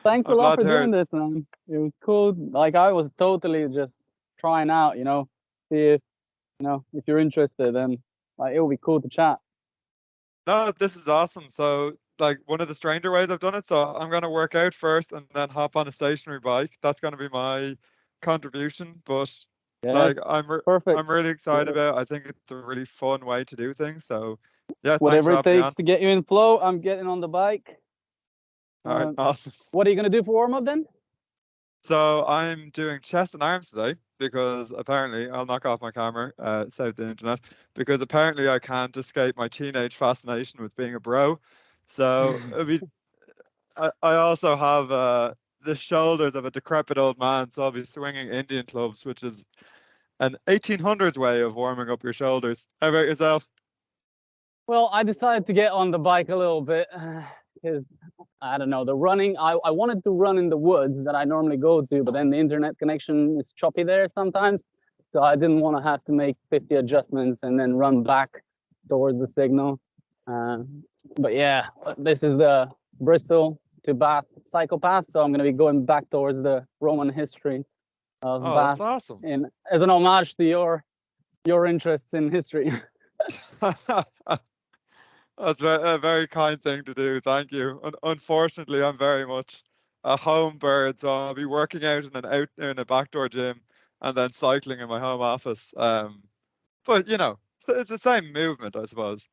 Thanks a I'm lot glad for to hear doing it. this, man. It was cool. Like I was totally just trying out, see if if you're interested, and like it would be cool to chat. No, this is awesome. So, like one of the stranger ways I've done it. So I'm gonna work out first and then hop on a stationary bike. That's gonna be my contribution. But like Yes, I'm perfect. really excited about it. I think it's a really fun way to do things. So yeah, thanks Whatever for it having me on. takes to get you in flow, I'm getting on the bike. All right, Uh, awesome. what are you gonna do for warm up then? So I'm doing chest and arms today because apparently I'll knock off my camera, save the internet, because apparently I can't escape my teenage fascination with being a bro. So I also have the shoulders of a decrepit old man, so I'll be swinging Indian clubs, which is an 1800s way of warming up your shoulders. How about yourself? Well, I decided to get on the bike a little bit because I don't know the running. I wanted to run in the woods that I normally go to, but then the internet connection is choppy there sometimes, so I didn't want to have to make 50 adjustments and then run back towards the signal. Uh, but yeah, this is the Bristol to Bath psychopath, so I'm gonna be going back towards the Roman history of Oh, that's Bath, awesome. in as an homage to your interests in history. That's a very kind thing to do. Thank you. Unfortunately, I'm very much a home bird, so I'll be working out in a backdoor gym and then cycling in my home office. But it's the same movement, I suppose.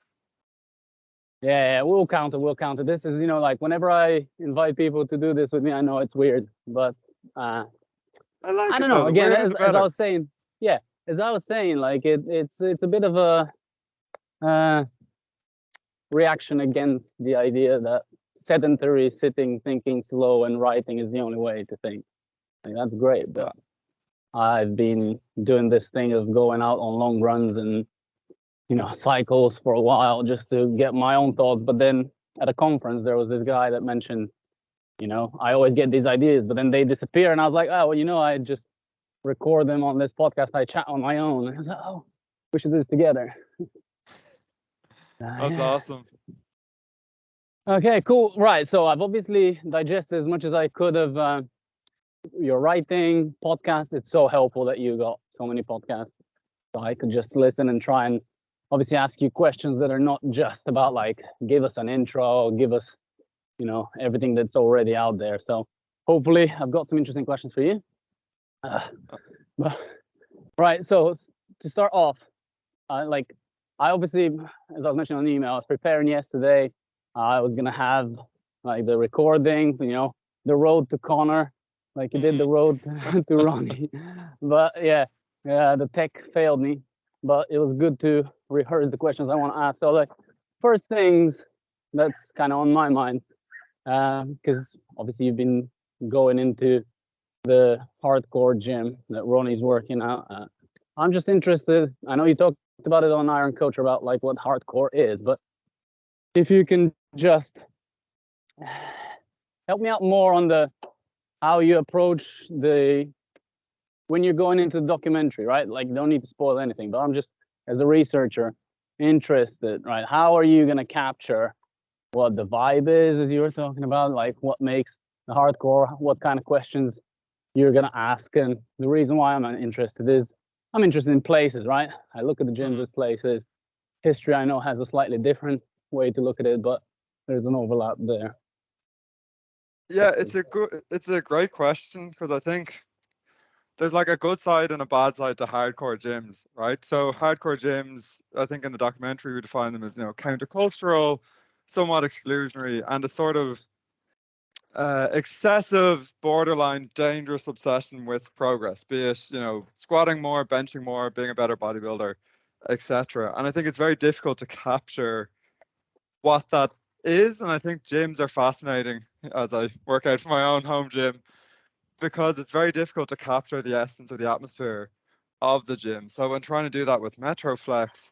Yeah, we'll count it. We'll count it. This is, like whenever I invite people to do this with me, I know it's weird, but uh, I like I it don't though. know. The Again, weirder, the as I better. was saying, yeah, as I was saying, like it's a bit of a uh, reaction against the idea that sedentary sitting, thinking slow, and writing is the only way to think. Like, that's great, Yeah. but I've been doing this thing of going out on long runs and cycles for a while just to get my own thoughts. But then at a conference, there was this guy that mentioned, I always get these ideas, but then they disappear. And I was like, oh, well, I just record them on this podcast. I chat on my own. And I was like, oh, we should do this together. That's Yeah. awesome. Okay, cool. Right. So I've obviously digested as much as I could of your writing podcast. It's so helpful that you got so many podcasts. So I could just listen and try and obviously ask you questions that are not just about like, give us an intro, give us, everything that's already out there. So hopefully I've got some interesting questions for you. Uh, right. So to start off, like I obviously, as I was mentioning on the email, I was preparing yesterday. I was gonna have like the recording, the road to Conor, like you did the Mhm. road to Ronnie. But yeah, the tech failed me. But it was good to rehearse the questions I want to ask. So like, first things that's kind of on my mind, because obviously you've been going into the hardcore gym that Ronnie's working out at. I'm just interested. I know you talked about it on Iron Coach about like what hardcore is, but if you can just help me out more on the how you approach the when you're going into the documentary, right? Like, don't need to spoil anything, but I'm just as a researcher interested, right? How are you gonna capture what the vibe is, as you were talking about, like what makes the hardcore, what kind of questions you're gonna ask, and the reason why I'm interested is I'm interested in places, right? I look at the gyms Mhm. as places. History, I know, has a slightly different way to look at it, but there's an overlap there. Yeah, it's a great question because I think there's like a good side and a bad side to hardcore gyms, right? So hardcore gyms, I think in the documentary we define them as, countercultural, somewhat exclusionary, and a sort of excessive, borderline dangerous obsession with progress, be it, squatting more, benching more, being a better bodybuilder, etc. And I think it's very difficult to capture what that is. And I think gyms are fascinating as I work out for my own home gym because it's very difficult to capture the essence of the atmosphere of the gym. So when trying to do that with Metroflex,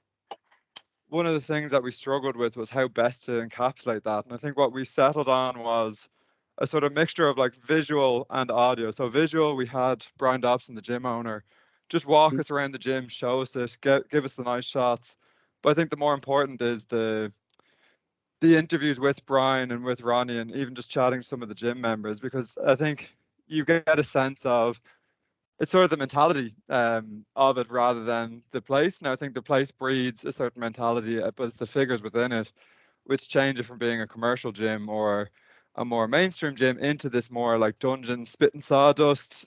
one of the things that we struggled with was how best to encapsulate that. And I think what we settled on was a sort of mixture of like visual and audio. So visual, we had Brian Dobson, the gym owner, just walk us around the gym, show us it, give us the nice shots. But I think the more important is the the interviews with Brian and with Ronnie, and even just chatting to some of the gym members, because I think you get a sense of it's sort of the mentality of it rather than the place. Now, I think the place breeds a certain mentality, but it's the figures within it which change it from being a commercial gym or a more mainstream gym into this more like dungeon spit and sawdust,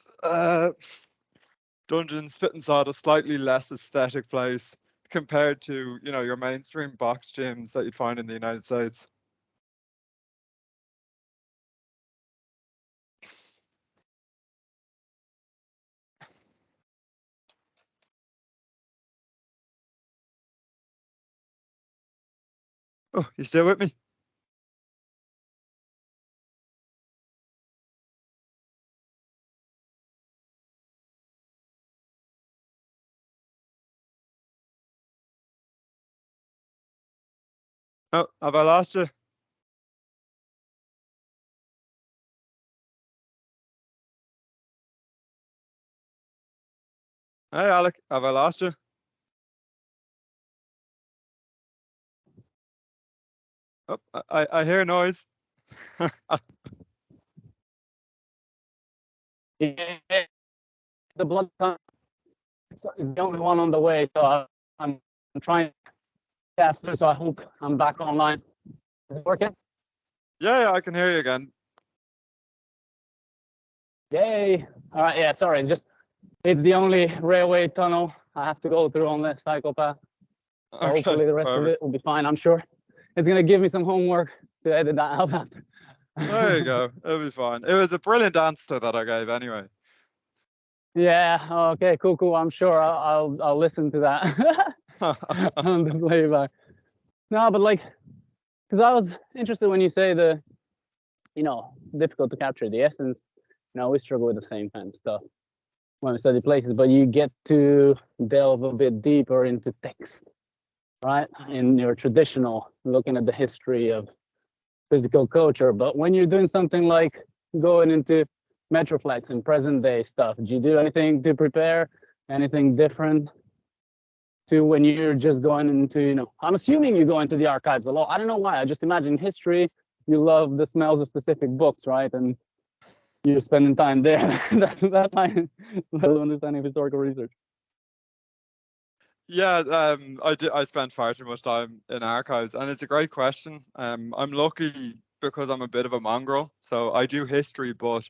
slightly less aesthetic place compared to, you know, your mainstream box gyms that you'd find in the United States. Oh, you still with me? Oh, have I lost you? Hey, Alec, have I lost you? Oh, I hear noise. Yeah, the blood count is the only one on the way, so I'm trying to test it. So I hope I'm back online. Is it working? Yeah, I can hear you again. Yay! All right, yeah. Sorry, it's the only railway tunnel I have to go through on this psychopath. So Okay, hopefully the rest of perfect. it will be fine. I'm sure it's gonna give me some homework to edit that out after. There you go. It'll be fine. It was a brilliant answer that I gave anyway. Yeah. Okay. Cool. I'm sure I'll listen to that on the playback. No, but like, because I was interested when you say difficult to capture the essence. We struggle with the same kind of stuff when we study places, but you get to delve a bit deeper into text, right? In your traditional looking at the history of physical culture. But when you're doing something like going into Metroflex and present day stuff, do you do anything to prepare? Anything different to when you're just going into, I'm assuming you go into the archives a lot. I don't know why. I just imagine history. You love the smells of specific books, right? And you're spending time there. That's my little understanding of historical research. Yeah, I spent far too much time in archives, and it's a great question. I'm lucky because I'm a bit of a mongrel, so I do history, but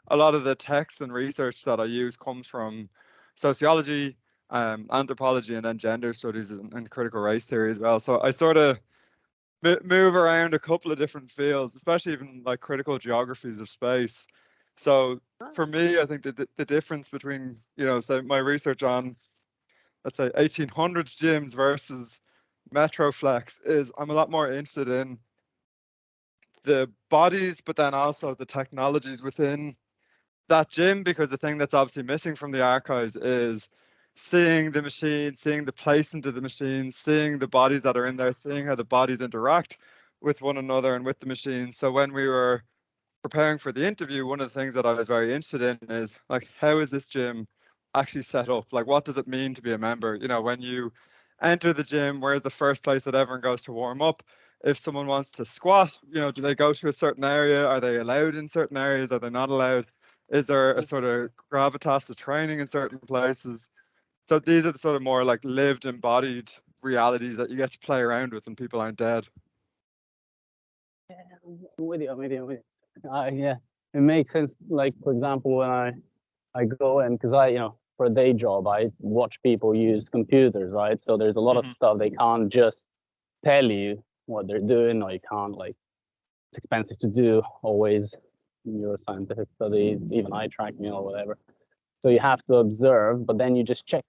a lot of the text and research that I use comes from sociology, anthropology, and then gender studies and critical race theory as well. So I sort of move around a couple of different fields, especially even like critical geographies of space. So for me, I think the difference between, say my research on, let's say 1800s gyms versus Metroflex is I'm a lot more interested in the bodies, but then also the technologies within that gym, because the thing that's obviously missing from the archives is seeing the machine, seeing the placement of the machine, seeing the bodies that are in there, seeing how the bodies interact with one another and with the machine. So when we were preparing for the interview, one of the things that I was very interested in is like, how is this gym actually set up? Like, what does it mean to be a member? When you enter the gym, where's the first place that everyone goes to warm up? If someone wants to squat, do they go to a certain area? Are they allowed in certain areas? Are they not allowed? Is there a sort of gravitas to training in certain places? So these are the sort of more like lived, embodied realities that you get to play around with when people aren't dead. Yeah, I'm with you. Yeah, it makes sense. Like, for example, when I go in, because for a day job, I watch people use computers, right? So there's a lot of Hmm. stuff they can't just tell you what they're doing, or you can't, like, it's expensive to do always in your scientific studies, even eye tracking or whatever. So you have to observe, but then you just check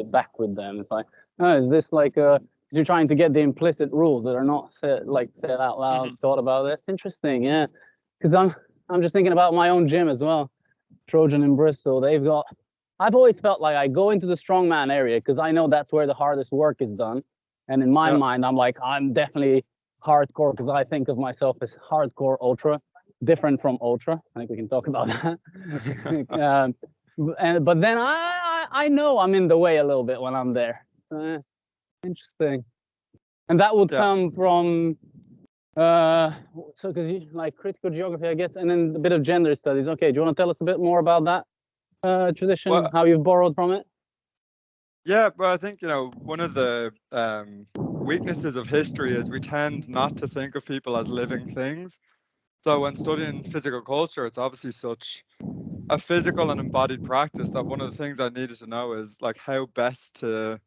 back with them. It's like, oh, is this like a, because you're trying to get the implicit rules that are not said out loud, Hmm. thought about. That's interesting, yeah. Because I'm just thinking about my own gym as well, Trojan in Bristol. I've always felt like I go into the strongman area because I know that's where the hardest work is done. And in my Yeah. mind, I'm like, I'm definitely hardcore because I think of myself as hardcore ultra, different from ultra. I think we can talk about that. But then I know I'm in the way a little bit when I'm there. Interesting. And that would Yeah. come from Uh, so because you like critical geography, I guess, and then a bit of gender studies. Okay, do you want to tell us a bit more about that tradition, Well, how you've borrowed from it? yeah, but I think, one of the weaknesses of history is we tend not to think of people as living things. So when studying physical culture, it's obviously such a physical and embodied practice that one of the things I needed to know is like how best to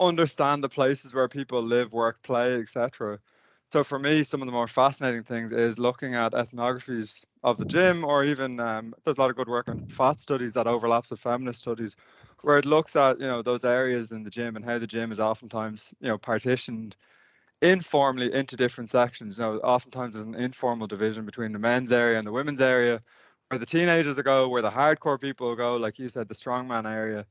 understand the places where people live, work, play, etc. So for me, some of the more fascinating things is looking at ethnographies of the gym, or even there's a lot of good work on fat studies that overlaps with feminist studies, where it looks at those areas in the gym and how the gym is oftentimes partitioned informally into different sections. Oftentimes there's an informal division between the men's area and the women's area, where the teenagers go, where the hardcore people go, like you said, the strongman area,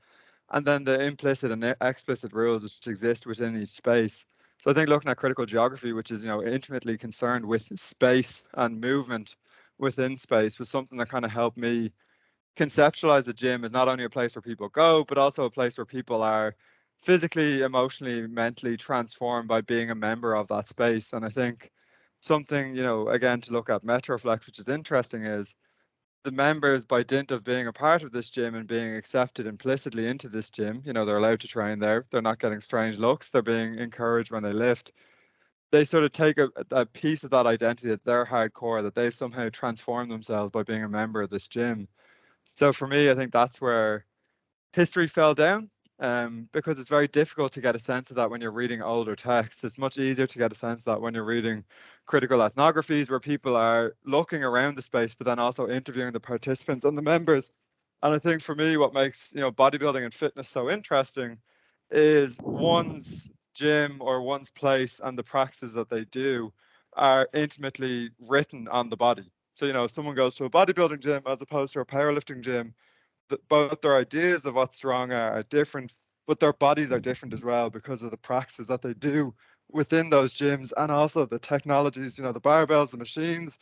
and then the implicit and explicit rules which exist within each space. So I think looking at critical geography, which is intimately concerned with space and movement within space, was something that kind of helped me conceptualize the gym as not only a place where people go, but also a place where people are physically, emotionally, mentally transformed by being a member of that space. And I think something, again, to look at Metroflex, which is interesting, is the members, by dint of being a part of this gym and being accepted implicitly into this gym, they're allowed to train there. They're not getting strange looks. They're being encouraged when they lift. They sort of take a piece of that identity that they're hardcore, that they somehow transform themselves by being a member of this gym. So for me, I think that's where history fell down, because it's very difficult to get a sense of that when you're reading older texts. It's much easier to get a sense of that when you're reading critical ethnographies, where people are looking around the space, but then also interviewing the participants and the members. And I think for me, what makes bodybuilding and fitness so interesting is one's gym or one's place and the practices that they do are intimately written on the body. So, if someone goes to a bodybuilding gym as opposed to a powerlifting gym, both their ideas of what's strong are different, but their bodies are different as well because of the practices that they do within those gyms, and also the technologies, the barbells, the machines,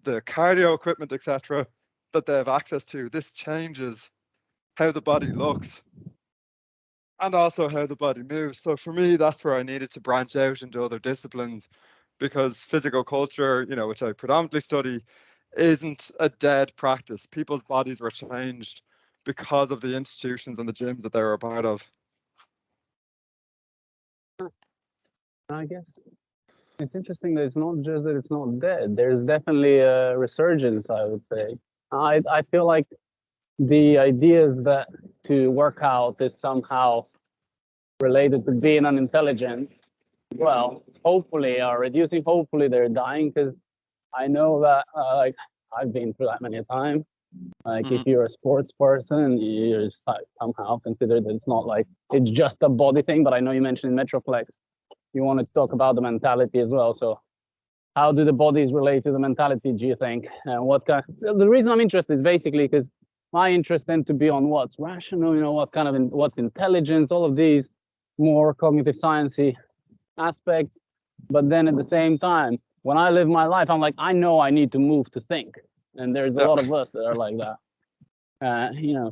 the cardio equipment, etc., that they have access to. This changes how the body looks and also how the body moves. So for me, that's where I needed to branch out into other disciplines, because physical culture, which I predominantly study, isn't a dead practice. People's bodies were changed because of the institutions and the gyms that they were a part of. I guess it's interesting that it's not just that it's not dead. There's definitely a resurgence, I would say. I feel like the ideas that to work out is somehow related to being unintelligent, well, hopefully are reducing. Hopefully they're dying, because I know that like I've been through that many a time. Like if Mm-hmm. you're a sports person, you're somehow considered it's not like it's just a body thing. But I know you mentioned Metroflex. You want to talk about the mentality as well. So how do the bodies relate to the mentality, do you think? And what kind the reason I'm interested is basically because my interest tend to be on what's rational, what kind of what's intelligence, all of these more cognitive sciencey aspects. But then at the same time, when I live my life, I'm like, I know I need to move to think. And there's a Yeah. lot of us that are like that.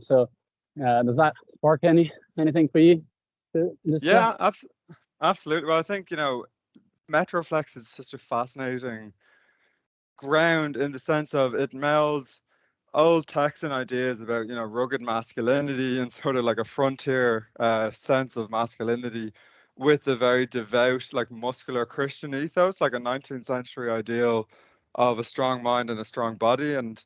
So does that spark anything for you to Yeah, discuss? absolutely. Well, I think, Metroflex is such a fascinating ground in the sense of it melds old Texan ideas about rugged masculinity and sort of like a frontier sense of masculinity with a very devout, like muscular Christian ethos, like a 19th century ideal of a strong mind and a strong body. And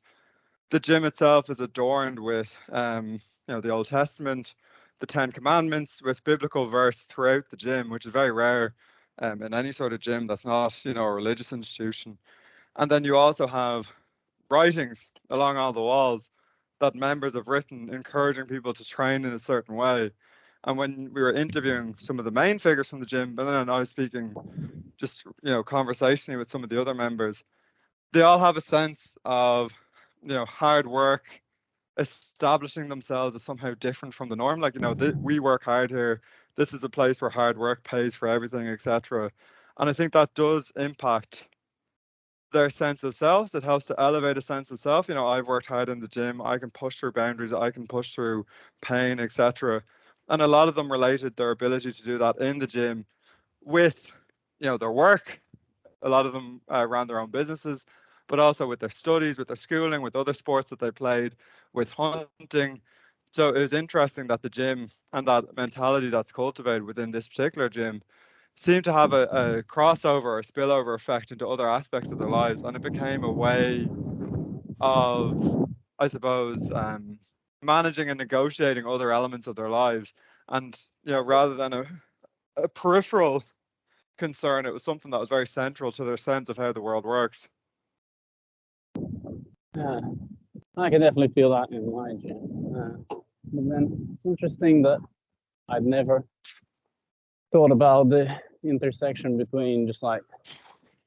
the gym itself is adorned with the Old Testament, the Ten Commandments, with biblical verse throughout the gym, which is very rare in any sort of gym that's not a religious institution. And then you also have writings along all the walls that members have written encouraging people to train in a certain way. And when we were interviewing some of the main figures from the gym, but then I was speaking just conversationally with some of the other members, they all have a sense of hard work, establishing themselves as somehow different from the norm. Like, we work hard here. This is a place where hard work pays for everything, etc. And I think that does impact their sense of self. It helps to elevate a sense of self. I've worked hard in the gym. I can push through boundaries. I can push through pain, etc. And a lot of them related their ability to do that in the gym with, their work. a lot of them ran their own businesses, but also with their studies, with their schooling, with other sports that they played, with hunting. So it was interesting that the gym and that mentality that's cultivated within this particular gym seemed to have a crossover or spillover effect into other aspects of their lives, and it became a way of, I suppose, managing and negotiating other elements of their lives. And rather than a peripheral concern, it was something that was very central to their sense of how the world works. Yeah, I can definitely feel that in my gym. But then it's interesting that I'd never thought about the intersection between just like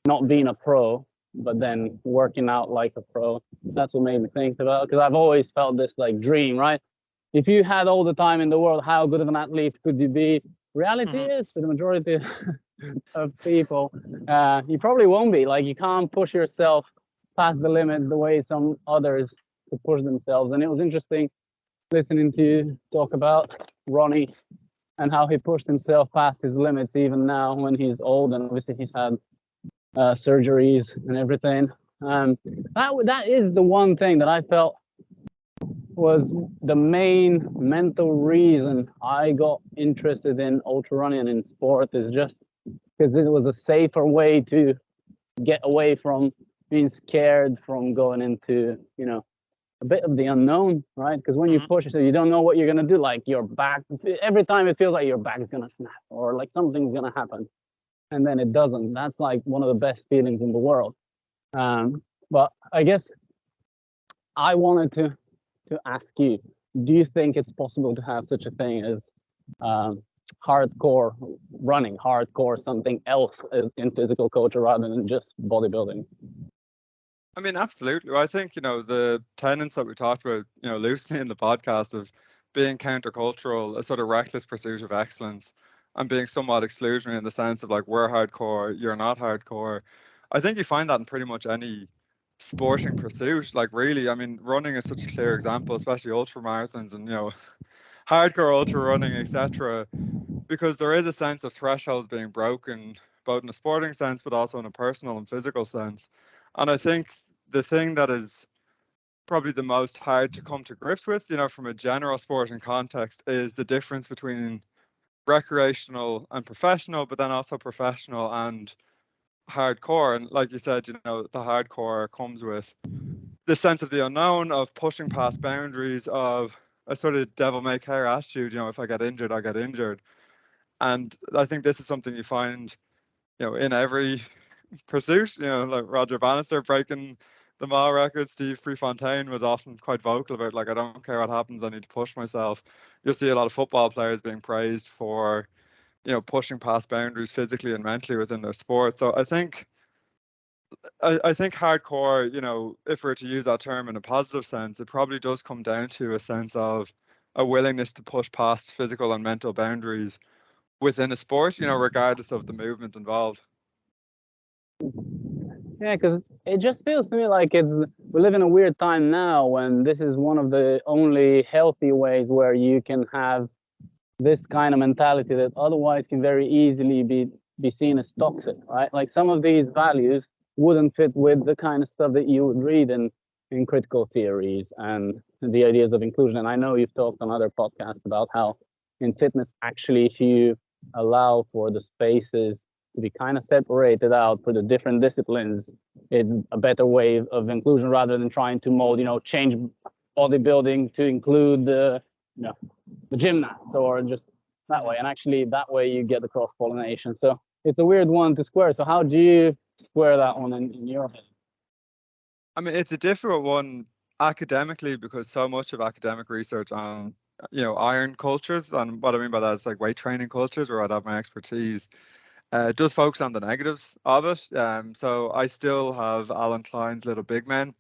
not being a pro, but then working out like a pro. That's what made me think about, because I've always felt this like dream, right? If you had all the time in the world, how good of an athlete could you be? Reality is, for the majority of people, you probably won't be. Like, you can't push yourself past the limits the way some others could push themselves. And it was interesting listening to you talk about Ronnie and how he pushed himself past his limits even now when he's old, and obviously he's had surgeries and everything. That is the one thing that I felt was the main mental reason I got interested in ultra running and in sport, is just because it was a safer way to get away from being scared from going into, a bit of the unknown, right? Because when you push yourself, you don't know what you're gonna do. Like, your back, every time it feels like your back's gonna snap or like something's gonna happen, and then it doesn't. That's like one of the best feelings in the world. But I guess I wanted to ask you, do you think it's possible to have such a thing as hardcore running, hardcore something else in physical culture rather than just bodybuilding? I mean, absolutely. I think, the tenets that we talked about, loosely in the podcast of being countercultural, a sort of reckless pursuit of excellence, and being somewhat exclusionary in the sense of like, we're hardcore, you're not hardcore. I think you find that in pretty much any sporting pursuit. Like, really, I mean, running is such a clear example, especially ultra marathons and, hardcore ultra running, etc. Because there is a sense of thresholds being broken, both in a sporting sense, but also in a personal and physical sense. And I think the thing that is probably the most hard to come to grips with, from a general sporting context, is the difference between recreational and professional, but then also professional and hardcore. And like you said, the hardcore comes with the sense of the unknown, of pushing past boundaries, of a sort of devil may care attitude. If I get injured, I get injured. And I think this is something you find, in every pursuit. Like Roger Bannister breaking the mile record, Steve Prefontaine was often quite vocal about, like, I don't care what happens, I need to push myself. You'll see a lot of football players being praised for, pushing past boundaries physically and mentally within their sport. So I think hardcore, if we're to use that term in a positive sense, it probably does come down to a sense of a willingness to push past physical and mental boundaries within a sport, regardless of the movement involved. Yeah, because it just feels to me like we live in a weird time now when this is one of the only healthy ways where you can have this kind of mentality that otherwise can very easily be seen as toxic, right? Like, some of these values wouldn't fit with the kind of stuff that you would read in critical theories and the ideas of inclusion. And I know you've talked on other podcasts about how in fitness, actually, if you allow for the spaces to be kind of separated out for the different disciplines, it's a better way of inclusion rather than trying to mold, change bodybuilding to include the gymnast or just that way. And actually, that way you get the cross pollination. So it's a weird one to square. So how do you square that one in your head? I mean, it's a difficult one academically, because so much of academic research on, iron cultures, and what I mean by that is like weight training cultures, where I'd have my expertise, does focus on the negatives of it. So I still have Alan Klein's Little Big Men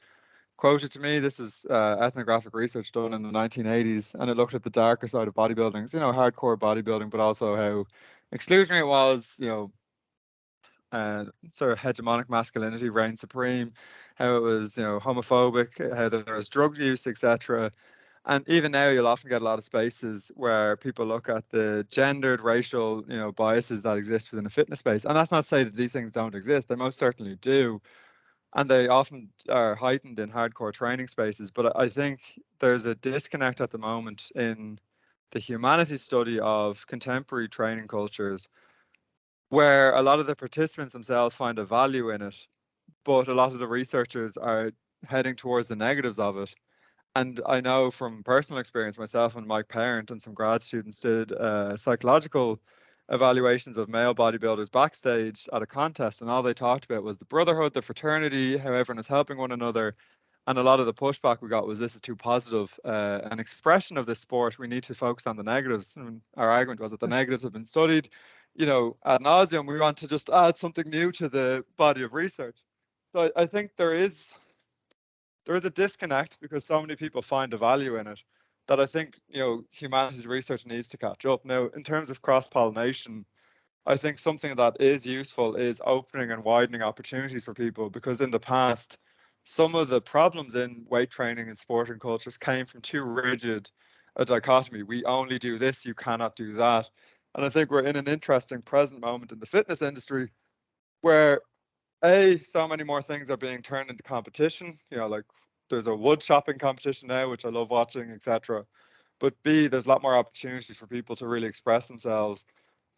quoted to me. This is ethnographic research done in the 1980s, and it looked at the darker side of bodybuilding, hardcore bodybuilding, but also how exclusionary it was, sort of hegemonic masculinity reigned supreme, how it was, homophobic, how there was drug use, etc. And even now, you'll often get a lot of spaces where people look at the gendered, racial, biases that exist within a fitness space. And that's not to say that these things don't exist. They most certainly do. And they often are heightened in hardcore training spaces. But I think there's a disconnect at the moment in the humanities study of contemporary training cultures, where a lot of the participants themselves find a value in it, but a lot of the researchers are heading towards the negatives of it. And I know from personal experience, myself and my parent and some grad students did psychological evaluations of male bodybuilders backstage at a contest, and all they talked about was the brotherhood, the fraternity, how everyone is helping one another. And a lot of the pushback we got was, this is too positive an expression of this sport. We need to focus on the negatives. And our argument was that the negatives have been studied, ad nauseum. We want to just add something new to the body of research. So I think there is a disconnect because so many people find a value in it that I think, humanities research needs to catch up. Now, in terms of cross-pollination, I think something that is useful is opening and widening opportunities for people, because in the past, some of the problems in weight training and sporting cultures came from too rigid a dichotomy. We only do this, you cannot do that. And I think we're in an interesting present moment in the fitness industry where so many more things are being turned into competition. Like there's a wood shopping competition now, which I love watching, etc. But B, there's a lot more opportunities for people to really express themselves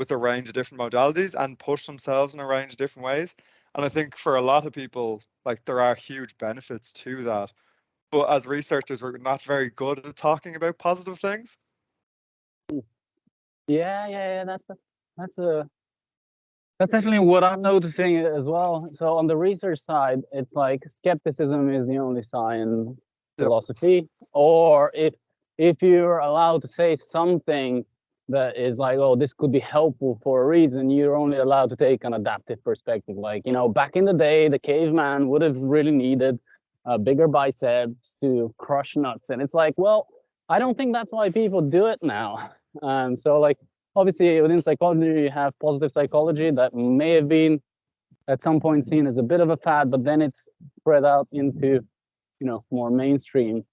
with a range of different modalities and push themselves in a range of different ways. And I think for a lot of people, like, there are huge benefits to that. But as researchers, we're not very good at talking about positive things. Yeah. That's definitely what I'm noticing as well. So on the research side, it's like skepticism is the only sign philosophy. Or if you're allowed to say something that is like, oh, this could be helpful for a reason, you're only allowed to take an adaptive perspective. Like, back in the day, the caveman would have really needed bigger biceps to crush nuts. And it's like, well, I don't think that's why people do it now. So like, obviously within psychology, you have positive psychology that may have been at some point seen as a bit of a fad, but then it's spread out into, more mainstream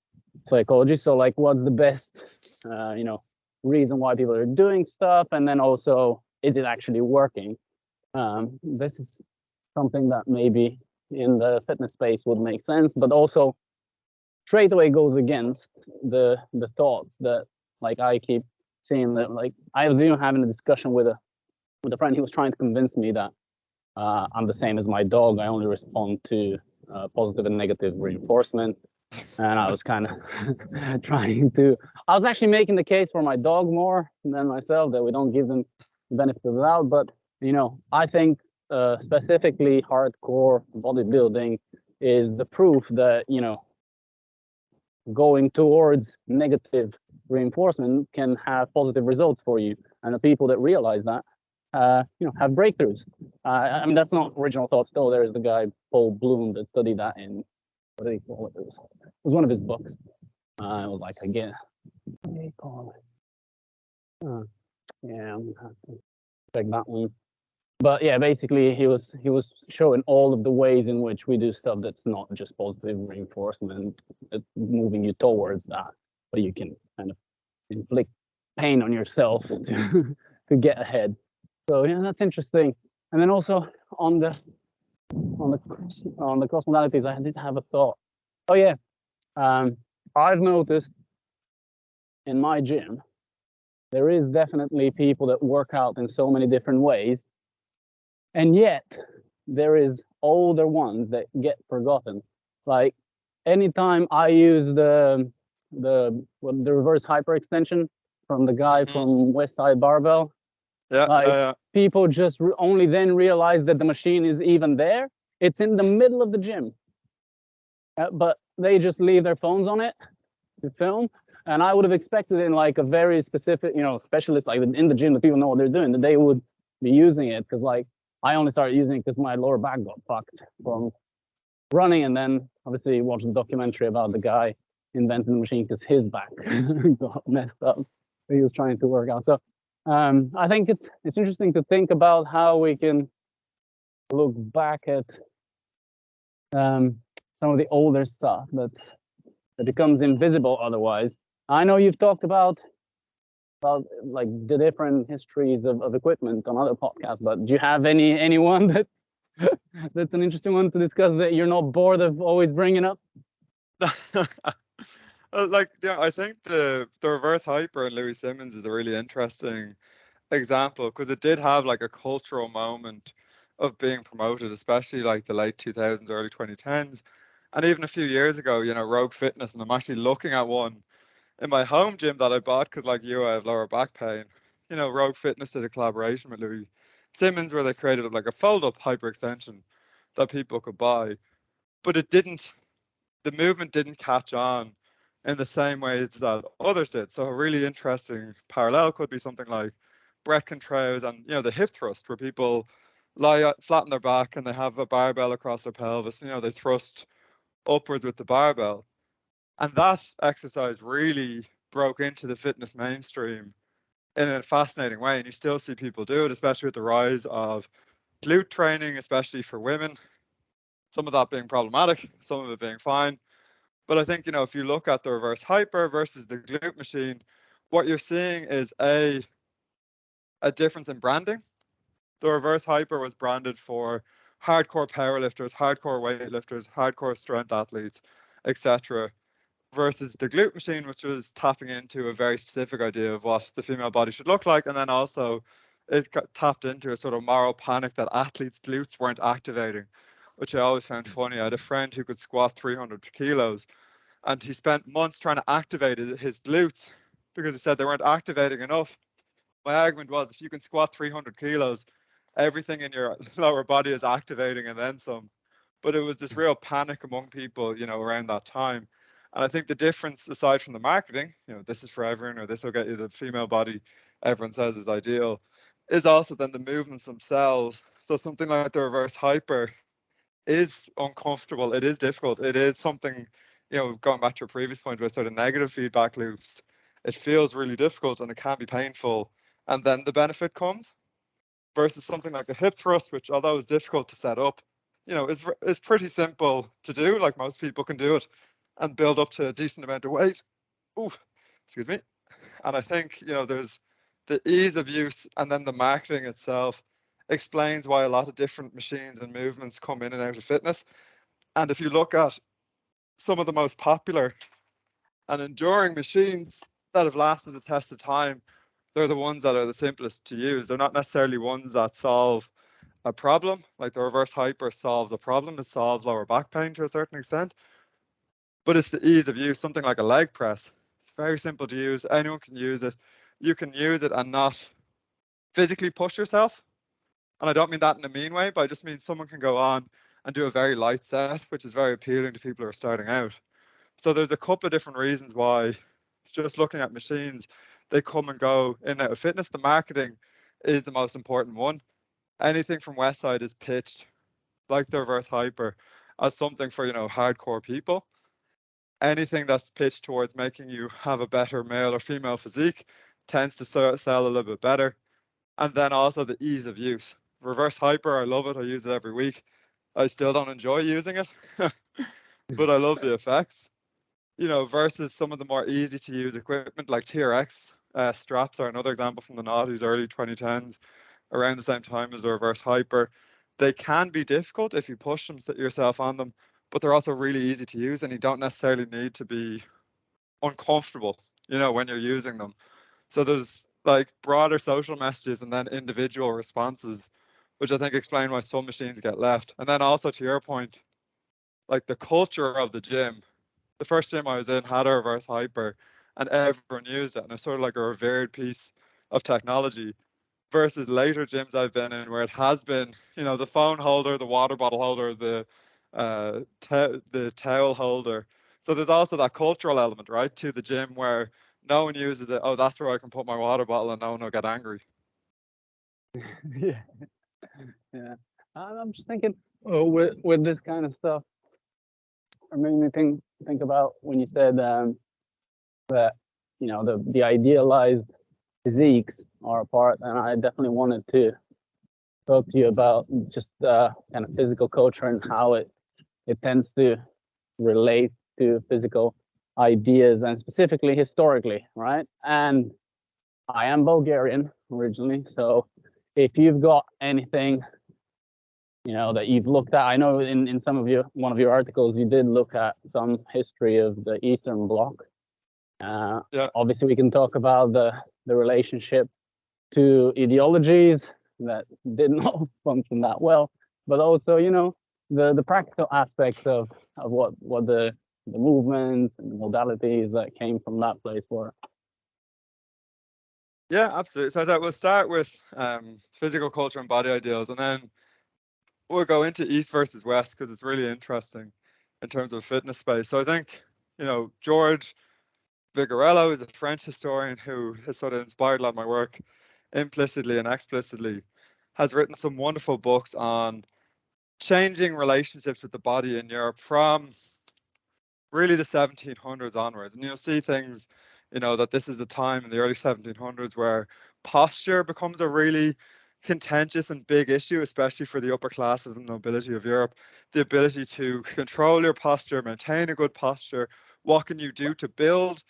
psychology. So like, what's the best, reason why people are doing stuff? And then also, is it actually working? This is something that maybe in the fitness space would make sense, but also straight away goes against the thoughts that, like, I keep seeing that, like, I was even having a discussion with a friend. He was trying to convince me that I'm the same as my dog. I only respond to positive and negative reinforcement. And I was kind of I was actually making the case for my dog more than myself, that we don't give them the benefit of the doubt. But, I think specifically hardcore bodybuilding is the proof that, going towards negative reinforcement can have positive results for you. And the people that realize that, have breakthroughs. I mean, that's not original thoughts, though. There's the guy, Paul Bloom, that studied that in, what do they call it? It was one of his books. It was like, again, what do they call it? Yeah, I'm gonna have to check that one. But yeah, basically he was showing all of the ways in which we do stuff that's not just positive reinforcement, moving you towards that, but you can kind of inflict pain on yourself to get ahead. So yeah, that's interesting. And then also on the cross modalities, I did have a thought. Oh yeah, I've noticed in my gym there is definitely people that work out in so many different ways. And yet, there is older ones that get forgotten. Like, anytime I use the reverse hyperextension from the guy from West Side Barbell, people just only then realize that the machine is even there. It's in the middle of the gym, but they just leave their phones on it to film. And I would have expected in like a very specific, specialist, like in the gym, that people know what they're doing, that they would be using it, because like, I only started using it because my lower back got fucked from running, and then obviously watched a documentary about the guy inventing the machine because his back got messed up. He was trying to work out. So I think it's interesting to think about how we can look back at some of the older stuff that becomes invisible otherwise. I know you've talked about like the different histories of equipment on other podcasts, but do you have anyone that's that's an interesting one to discuss that you're not bored of always bringing up? Like, yeah, I think the reverse hyper in Louis Simmons is a really interesting example because it did have like a cultural moment of being promoted, especially like the late 2000s, early 2010s, and even a few years ago, Rogue Fitness, and I'm actually looking at one in my home gym that I bought because, like you, I have lower back pain. Rogue Fitness did a collaboration with Louis Simmons where they created like a fold-up hyperextension that people could buy, but the movement didn't catch on in the same ways that others did. So a really interesting parallel could be something like Brett Contrails and the hip thrust, where people lie flat on their back and they have a barbell across their pelvis. They thrust upwards with the barbell, and that exercise really broke into the fitness mainstream in a fascinating way. And you still see people do it, especially with the rise of glute training, especially for women. Some of that being problematic, some of it being fine. But I think, if you look at the reverse hyper versus the glute machine, what you're seeing is a difference in branding. The reverse hyper was branded for hardcore powerlifters, hardcore weightlifters, hardcore strength athletes, etc. Versus the glute machine, which was tapping into a very specific idea of what the female body should look like. And then also it tapped into a sort of moral panic that athletes' glutes weren't activating, which I always found funny. I had a friend who could squat 300 kilos and he spent months trying to activate his glutes because he said they weren't activating enough. My argument was if you can squat 300 kilos, everything in your lower body is activating and then some. But it was this real panic among people, around that time. And I think the difference, aside from the marketing, this is for everyone, or this will get you the female body everyone says is ideal, is also then the movements themselves. So something like the reverse hyper is uncomfortable. It is difficult. It is something, going back to your previous point about sort of negative feedback loops, it feels really difficult and it can be painful. And then the benefit comes versus something like a hip thrust, which although is difficult to set up, is pretty simple to do. Like most people can do it and build up to a decent amount of weight. Ooh, excuse me. And I think, there's the ease of use and then the marketing itself explains why a lot of different machines and movements come in and out of fitness. And if you look at some of the most popular and enduring machines that have lasted the test of time, they're the ones that are the simplest to use. They're not necessarily ones that solve a problem. Like the reverse hyper solves a problem. It solves lower back pain to a certain extent. But it's the ease of use, something like a leg press. It's very simple to use. Anyone can use it. You can use it and not physically push yourself. And I don't mean that in a mean way, but I just mean someone can go on and do a very light set, which is very appealing to people who are starting out. So there's a couple of different reasons why, just looking at machines, they come and go in and out of fitness. The marketing is the most important one. Anything from Westside is pitched, like the reverse hyper, as something for, hardcore people. Anything that's pitched towards making you have a better male or female physique tends to sell a little bit better. And then also the ease of use. Reverse hyper, I love it. I use it every week. I still don't enjoy using it, but I love the effects. Versus some of the more easy to use equipment like TRX straps are another example from the noughties, early 2010s, around the same time as the reverse hyper. They can be difficult if you push yourself on them, but they're also really easy to use and you don't necessarily need to be uncomfortable, when you're using them. So there's like broader social messages and then individual responses, which I think explain why some machines get left. And then also to your point, like the culture of the gym. The first gym I was in had a reverse hyper and everyone used it. And it's sort of like a revered piece of technology versus later gyms I've been in where it has been, the phone holder, the water bottle holder, the towel holder. So there's also that cultural element, right, to the gym where no one uses it. Oh, that's where I can put my water bottle and no one will get angry. Yeah, yeah. I'm just thinking with this kind of stuff, it made me think about when you said that the idealized physiques are a part, and I definitely wanted to talk to you about just kind of physical culture and how it tends to relate to physical ideas, and specifically historically, right? And I am Bulgarian originally, so if you've got anything, that you've looked at, I know in one of your articles, you did look at some history of the Eastern Bloc. Yeah. Obviously, we can talk about the relationship to ideologies that did not function that well, but also, the practical aspects of what the movements and the modalities that came from that place were. Yeah, absolutely. So I thought we'll start with physical culture and body ideals, and then we'll go into East versus West because it's really interesting in terms of fitness space. So I think, George Vigorello is a French historian who has sort of inspired a lot of my work implicitly and explicitly, has written some wonderful books on changing relationships with the body in Europe from really the 1700s onwards. And you'll see things, that this is a time in the early 1700s where posture becomes a really contentious and big issue, especially for the upper classes and nobility of Europe. The ability to control your posture, maintain a good posture. What can you do to build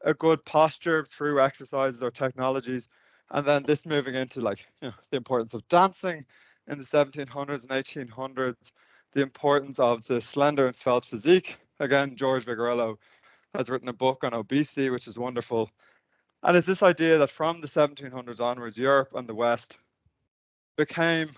a good posture through exercises or technologies? And then this moving into the importance of dancing in the 1700s and 1800s, the importance of the slender and svelte physique. Again, George Vigorello has written a book on obesity, which is wonderful. And it's this idea that from the 1700s onwards, Europe and the West became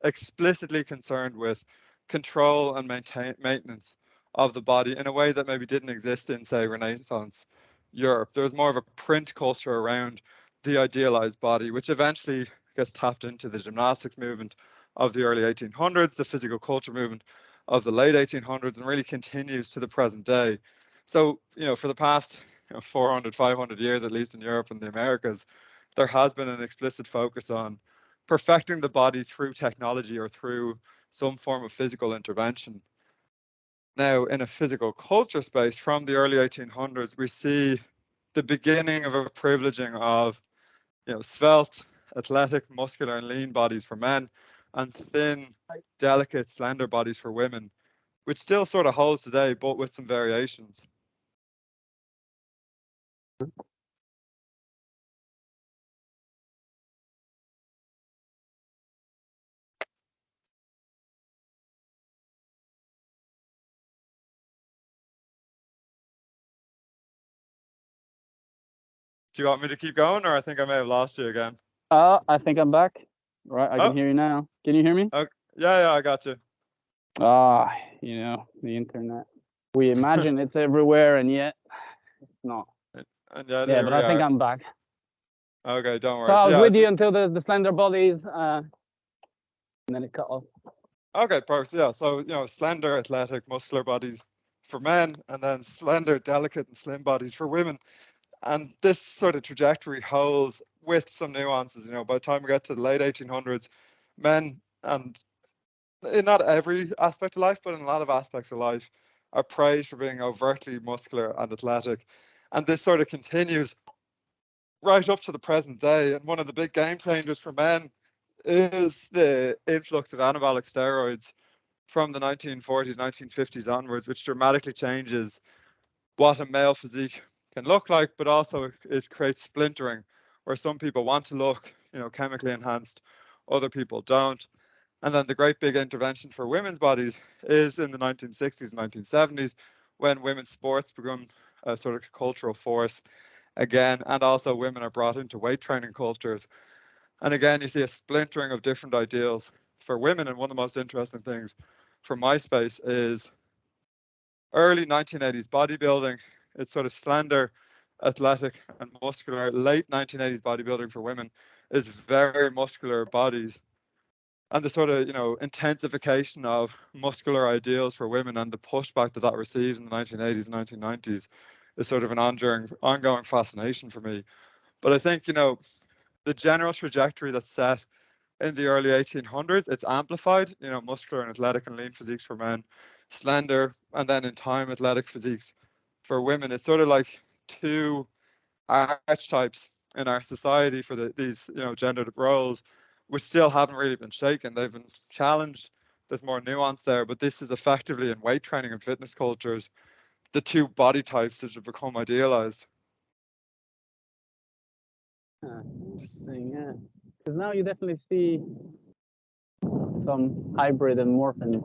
explicitly concerned with control and maintenance of the body in a way that maybe didn't exist in, say, Renaissance Europe. There was more of a print culture around the idealized body, which eventually gets tapped into the gymnastics movement of the early 1800s, the physical culture movement of the late 1800s, and really continues to the present day. So, for the past 400, 500 years, at least in Europe and the Americas, there has been an explicit focus on perfecting the body through technology or through some form of physical intervention. Now, in a physical culture space from the early 1800s, we see the beginning of a privileging of, svelte, athletic, muscular, and lean bodies for men, and thin, delicate, slender bodies for women, which still sort of holds today, but with some variations. Do you want me to keep going, or I think I may have lost you again? I think I'm back. Right, I can hear you now. Can you hear me? Yeah, I got you. The internet. We imagine it's everywhere, and yet it's not. And yeah, Yeah, but I think I'm back. Okay, don't worry. So I was with you until the slender bodies, and then it cut off. Okay, perfect. Yeah, so slender, athletic, muscular bodies for men, and then slender, delicate, and slim bodies for women. And this sort of trajectory holds with some nuances. By the time we get to the late 1800s, men, and in not every aspect of life, but in a lot of aspects of life, are praised for being overtly muscular and athletic. And this sort of continues right up to the present day. And one of the big game changers for men is the influx of anabolic steroids from the 1940s, 1950s onwards, which dramatically changes what a male physique can look like, but also it creates splintering where some people want to look, chemically enhanced, other people don't. And then the great big intervention for women's bodies is in the 1960s, 1970s, when women's sports become a sort of cultural force again, and also women are brought into weight training cultures. And again, you see a splintering of different ideals for women. And one of the most interesting things for my space is early 1980s bodybuilding. It's sort of slender, athletic, and muscular. Late 1980s bodybuilding for women is very muscular bodies. And the sort of, intensification of muscular ideals for women and the pushback that receives in the 1980s and 1990s is sort of an ongoing fascination for me. But I think, the general trajectory that's set in the early 1800s, it's amplified, muscular and athletic and lean physiques for men, slender, and then in time, athletic physiques for women. It's sort of like two archetypes in our society for these, gendered roles, which still haven't really been shaken. They've been challenged. There's more nuance there, but this is effectively in weight training and fitness cultures the two body types that have become idealized. Interesting, yeah. Because now you definitely see some hybrid and morphin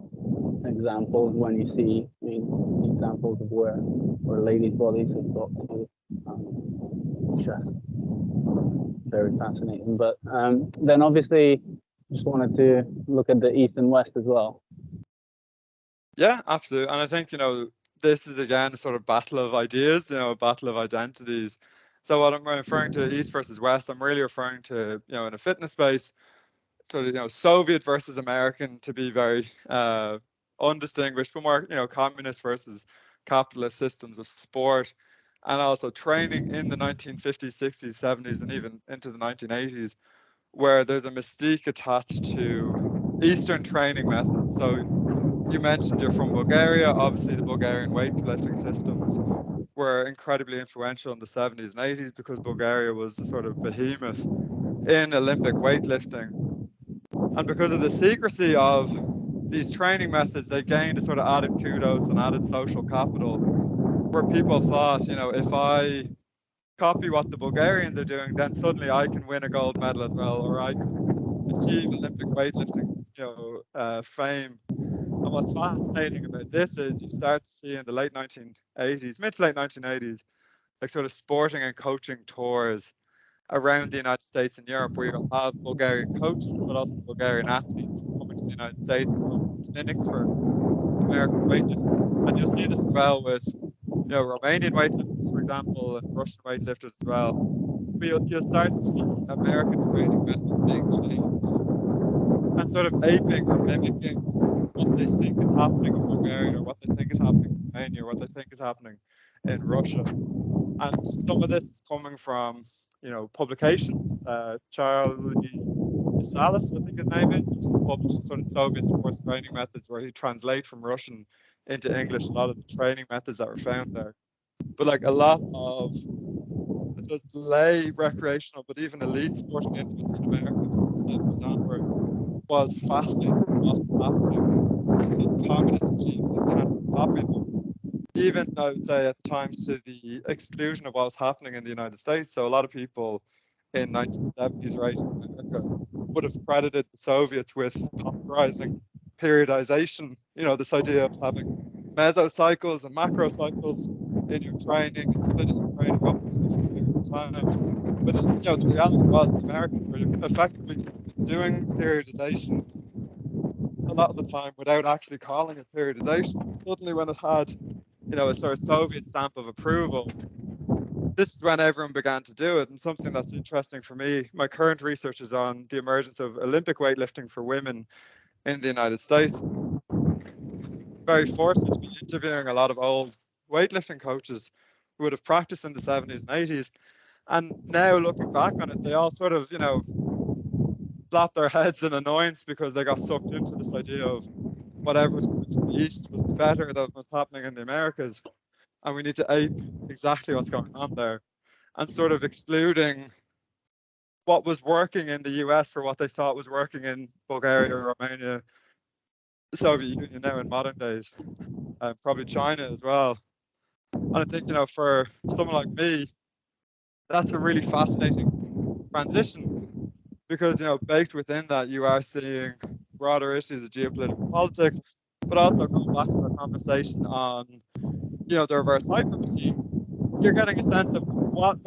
examples when you see, I mean, examples of where ladies' bodies have got to. It's just very fascinating. But then obviously, just wanted to look at the East and West as well. Yeah, absolutely. And I think, this is again a sort of battle of ideas, a battle of identities. So what I'm referring to East versus West, I'm really referring to, in a fitness space, sort of, Soviet versus American, to be very undistinguished, but more, communist versus capitalist systems of sport, and also training in the 1950s, 60s, 70s, and even into the 1980s, where there's a mystique attached to Eastern training methods. So you mentioned you're from Bulgaria. Obviously, the Bulgarian weightlifting systems were incredibly influential in the 70s and 80s because Bulgaria was a sort of behemoth in Olympic weightlifting. And because of the secrecy of these training methods, they gained a sort of added kudos and added social capital, where people thought, if I copy what the Bulgarians are doing, then suddenly I can win a gold medal as well, or I can achieve Olympic weightlifting, fame. And what's fascinating about this is you start to see in the late 1980s, mid to late 1980s, like sort of sporting and coaching tours around the United States and Europe, where you'll have Bulgarian coaches, but also Bulgarian athletes coming to the United States and clinics for American weightlifters. And you'll see this as well with, Romanian weightlifters, for example, and Russian weightlifters as well. But you'll start to see American training methods being changed and sort of aping or mimicking what they think is happening in Bulgaria, or what they think is happening in Romania, or what they think is happening in Russia. And some of this is coming from, publications. Charlie Salas, I think his name is, used to publish sort of Soviet sports training methods, where he translate from Russian into English a lot of the training methods that were found there. But like a lot of, I suppose, lay recreational, but even elite sporting interests in America from the 70s onward was fascinating what's happening in communist regimes and kind of copy them. Even, I would say, at times to the exclusion of what was happening in the United States. So a lot of people in 1970s or 80s America would have credited the Soviets with popularizing periodization, this idea of having mesocycles and macrocycles in your training and splitting your training up into different periods of time. But, the reality was the Americans were effectively doing periodization a lot of the time without actually calling it periodization. Suddenly when it had, a sort of Soviet stamp of approval, this is when everyone began to do it. And something that's interesting for me, my current research is on the emergence of Olympic weightlifting for women in the United States. Very fortunate to be interviewing a lot of old weightlifting coaches who would have practiced in the 70s and 80s. And now looking back on it, they all sort of, slap their heads in annoyance because they got sucked into this idea of whatever was coming from the East was better than what's happening in the Americas. And we need to ape exactly what's going on there, and sort of excluding what was working in the US for what they thought was working in Bulgaria, Romania, the Soviet Union now in modern days, and probably China as well. And I think, for someone like me, that's a really fascinating transition because, baked within that, you are seeing broader issues of geopolitical politics, but also going back to our conversation on, the reverse hyper routine, you're getting a sense of what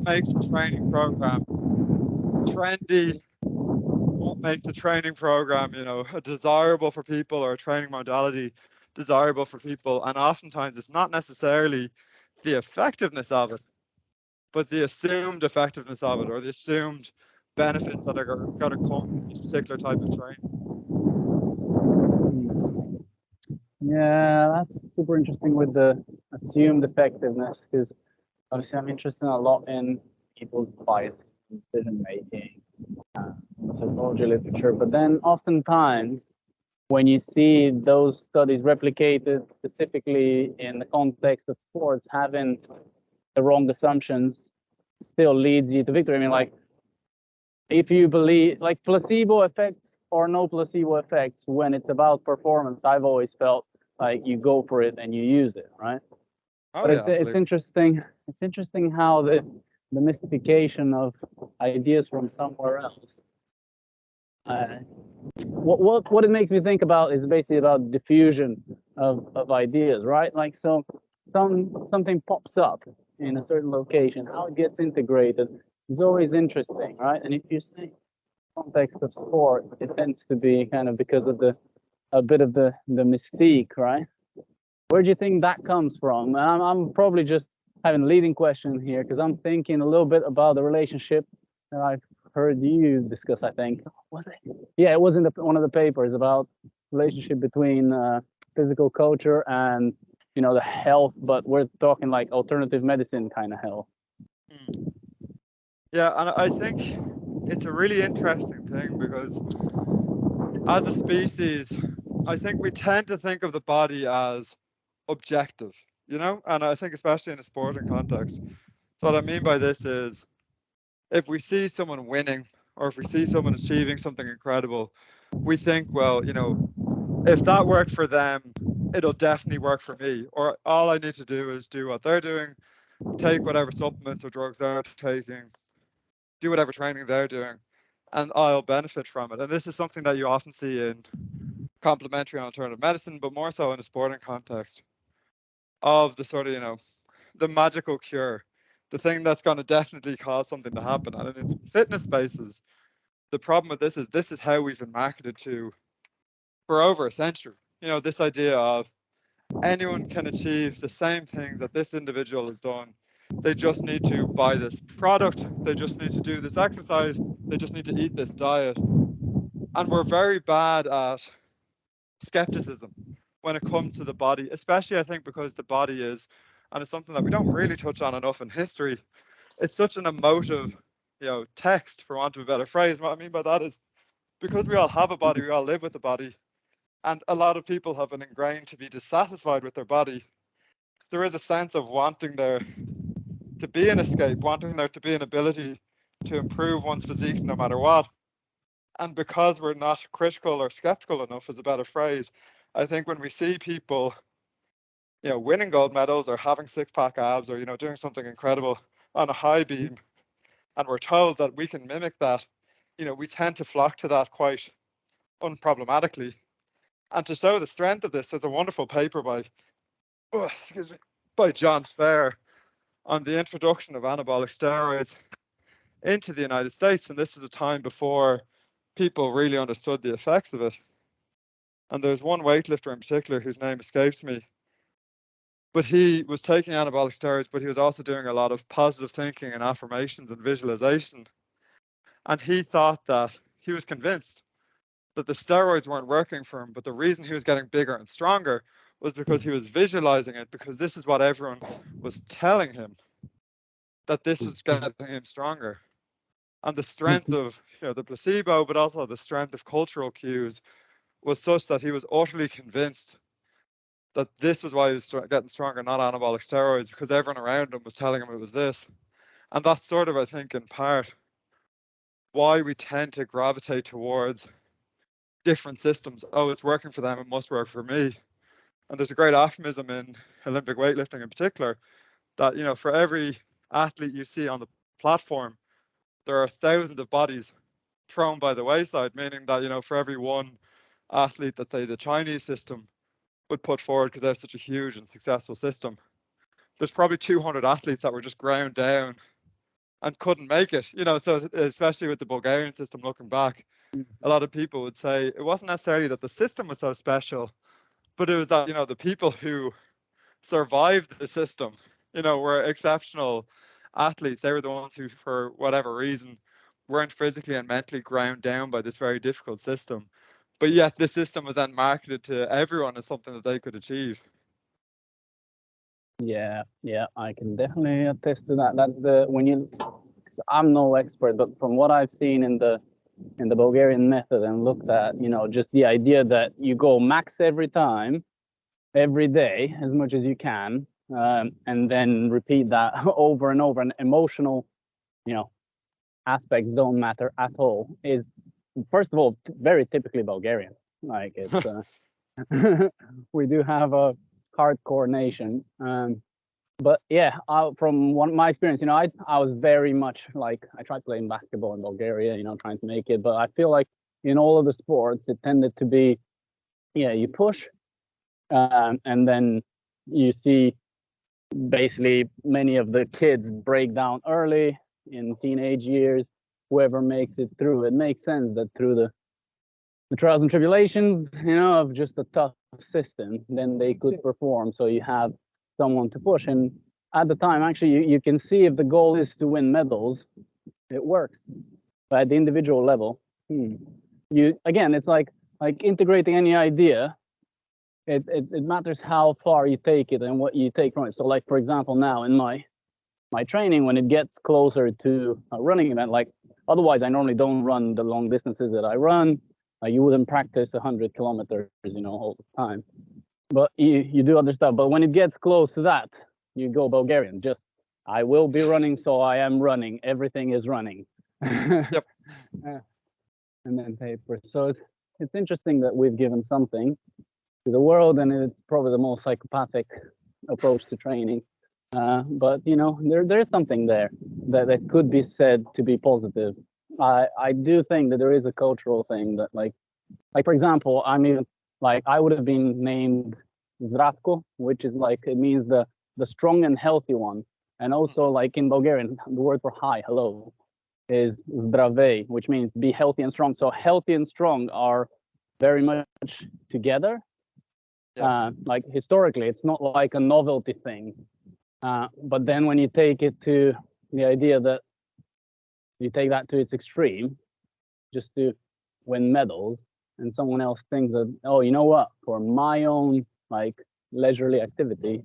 makes a training program trendy, what makes a training program, desirable for people, or a training modality desirable for people. And oftentimes it's not necessarily the effectiveness of it, but the assumed effectiveness of it, or the assumed benefits that are going to come from this particular type of training. Yeah, that's super interesting with the assumed effectiveness, because obviously I'm interested a lot in people's bias, decision making, psychology literature, but then oftentimes when you see those studies replicated specifically in the context of sports, having the wrong assumptions still leads you to victory. I mean, like, if you believe, like, placebo effects or no placebo effects, when it's about performance, I've always felt like you go for it and you use it, right? Oh But yeah, it's absolutely. interesting. It's interesting how the mystification of ideas from somewhere else. Uh, what it makes me think about is basically about diffusion of ideas, right? Like so, something pops up in a certain location, how it gets integrated is always interesting, right? And if you say context of sport, it tends to be kind of because of the a bit of the mystique, right? Where do you think that comes from? And I'm probably just having a leading question here because I'm thinking a little bit about the relationship that I've heard you discuss. I think was it? Yeah, it was in one of the papers about relationship between physical culture and the health, but we're talking like alternative medicine kind of health. Mm. Yeah, and I think it's a really interesting thing because as a species, I think we tend to think of the body as objective, and I think especially in a sporting context. So what I mean by this is if we see someone winning or if we see someone achieving something incredible, we think, well, if that worked for them, it'll definitely work for me. Or all I need to do is do what they're doing, take whatever supplements or drugs they're taking, do whatever training they're doing, and I'll benefit from it. And this is something that you often see in complementary and alternative medicine, but more so in a sporting context of the sort of, the magical cure, the thing that's going to definitely cause something to happen. And in fitness spaces, the problem with this is how we've been marketed to for over a century. This idea of anyone can achieve the same things that this individual has done. They just need to buy this product, they just need to do this exercise, they just need to eat this diet. And we're very bad at skepticism when it comes to the body, especially I think because the body is, and it's something that we don't really touch on enough in history, it's such an emotive, text, for want of a better phrase. What I mean by that is because we all have a body, we all live with the body, and a lot of people have been ingrained to be dissatisfied with their body. There is a sense of wanting there to be an escape, wanting there to be an ability to improve one's physique no matter what. And because we're not critical or skeptical enough, is a better phrase, I think when we see people, winning gold medals or having six-pack abs or, doing something incredible on a high beam, and we're told that we can mimic that, we tend to flock to that quite unproblematically. And to show the strength of this, there's a wonderful paper by John Fair on the introduction of anabolic steroids into the United States. And this was a time before people really understood the effects of it. And there's one weightlifter in particular whose name escapes me, but he was taking anabolic steroids, but he was also doing a lot of positive thinking and affirmations and visualization. And he thought that he was convinced that the steroids weren't working for him, but the reason he was getting bigger and stronger was because he was visualizing it, because this is what everyone was telling him, that this was getting him stronger. And the strength of the placebo, but also the strength of cultural cues was such that he was utterly convinced that this was why he was getting stronger, not anabolic steroids, because everyone around him was telling him it was this. And that's sort of, I think, in part why we tend to gravitate towards different systems. Oh, it's working for them, it must work for me. And there's a great optimism in Olympic weightlifting in particular that, for every athlete you see on the platform, there are thousands of bodies thrown by the wayside, meaning that, for every one athlete that, say, the Chinese system would put forward because they're such a huge and successful system, there's probably 200 athletes that were just ground down and couldn't make it. So especially with the Bulgarian system, looking back, a lot of people would say it wasn't necessarily that the system was so special, but it was that, the people who survived the system, were exceptional athletes. They were the ones who, for whatever reason, weren't physically and mentally ground down by this very difficult system. But yet the system was then marketed to everyone as something that they could achieve. Yeah, I can definitely attest to that. That's the when you. I'm no expert, but from what I've seen in the Bulgarian method and looked at, just the idea that you go max every time, every day, as much as you can, and then repeat that over and over. And emotional, you know, aspects don't matter at all. Is first of all very typically Bulgarian. Like it's we do have a hardcore nation. But yeah, from my experience, I was very much like I tried playing basketball in Bulgaria, trying to make it. But I feel like in all of the sports, it tended to be, yeah, you push, and then you see basically many of the kids break down early in teenage years. Whoever makes it through, it makes sense that through the trials and tribulations, of just a tough system, then they could perform. So you have someone to push. And at the time, actually, you can see if the goal is to win medals, it works. But at the individual level, you again, it's like integrating any idea. It matters how far you take it and what you take from it. So, like for example, now in my training, when it gets closer to a running event, like otherwise I normally don't run the long distances that I run. You wouldn't practice 100 kilometers, all the time. But you do other stuff. But when it gets close to that, you go Bulgarian. Just I will be running, so I am running. Everything is running. Yep. And then paper. So it's interesting that we've given something to the world, and it's probably the most psychopathic approach to training. But there is something there that could be said to be positive. I do think that there is a cultural thing that like for example, I'm even like I would have been named Zdravko, which is like it means the strong and healthy one. And also like in Bulgarian, the word for hi, hello, is zdrave, which means be healthy and strong. So healthy and strong are very much together. Yep. Like historically, it's not like a novelty thing. But then when you take it to the idea that you take that to its extreme, just to win medals, and someone else thinks that, oh, you know what, for my own like leisurely activity,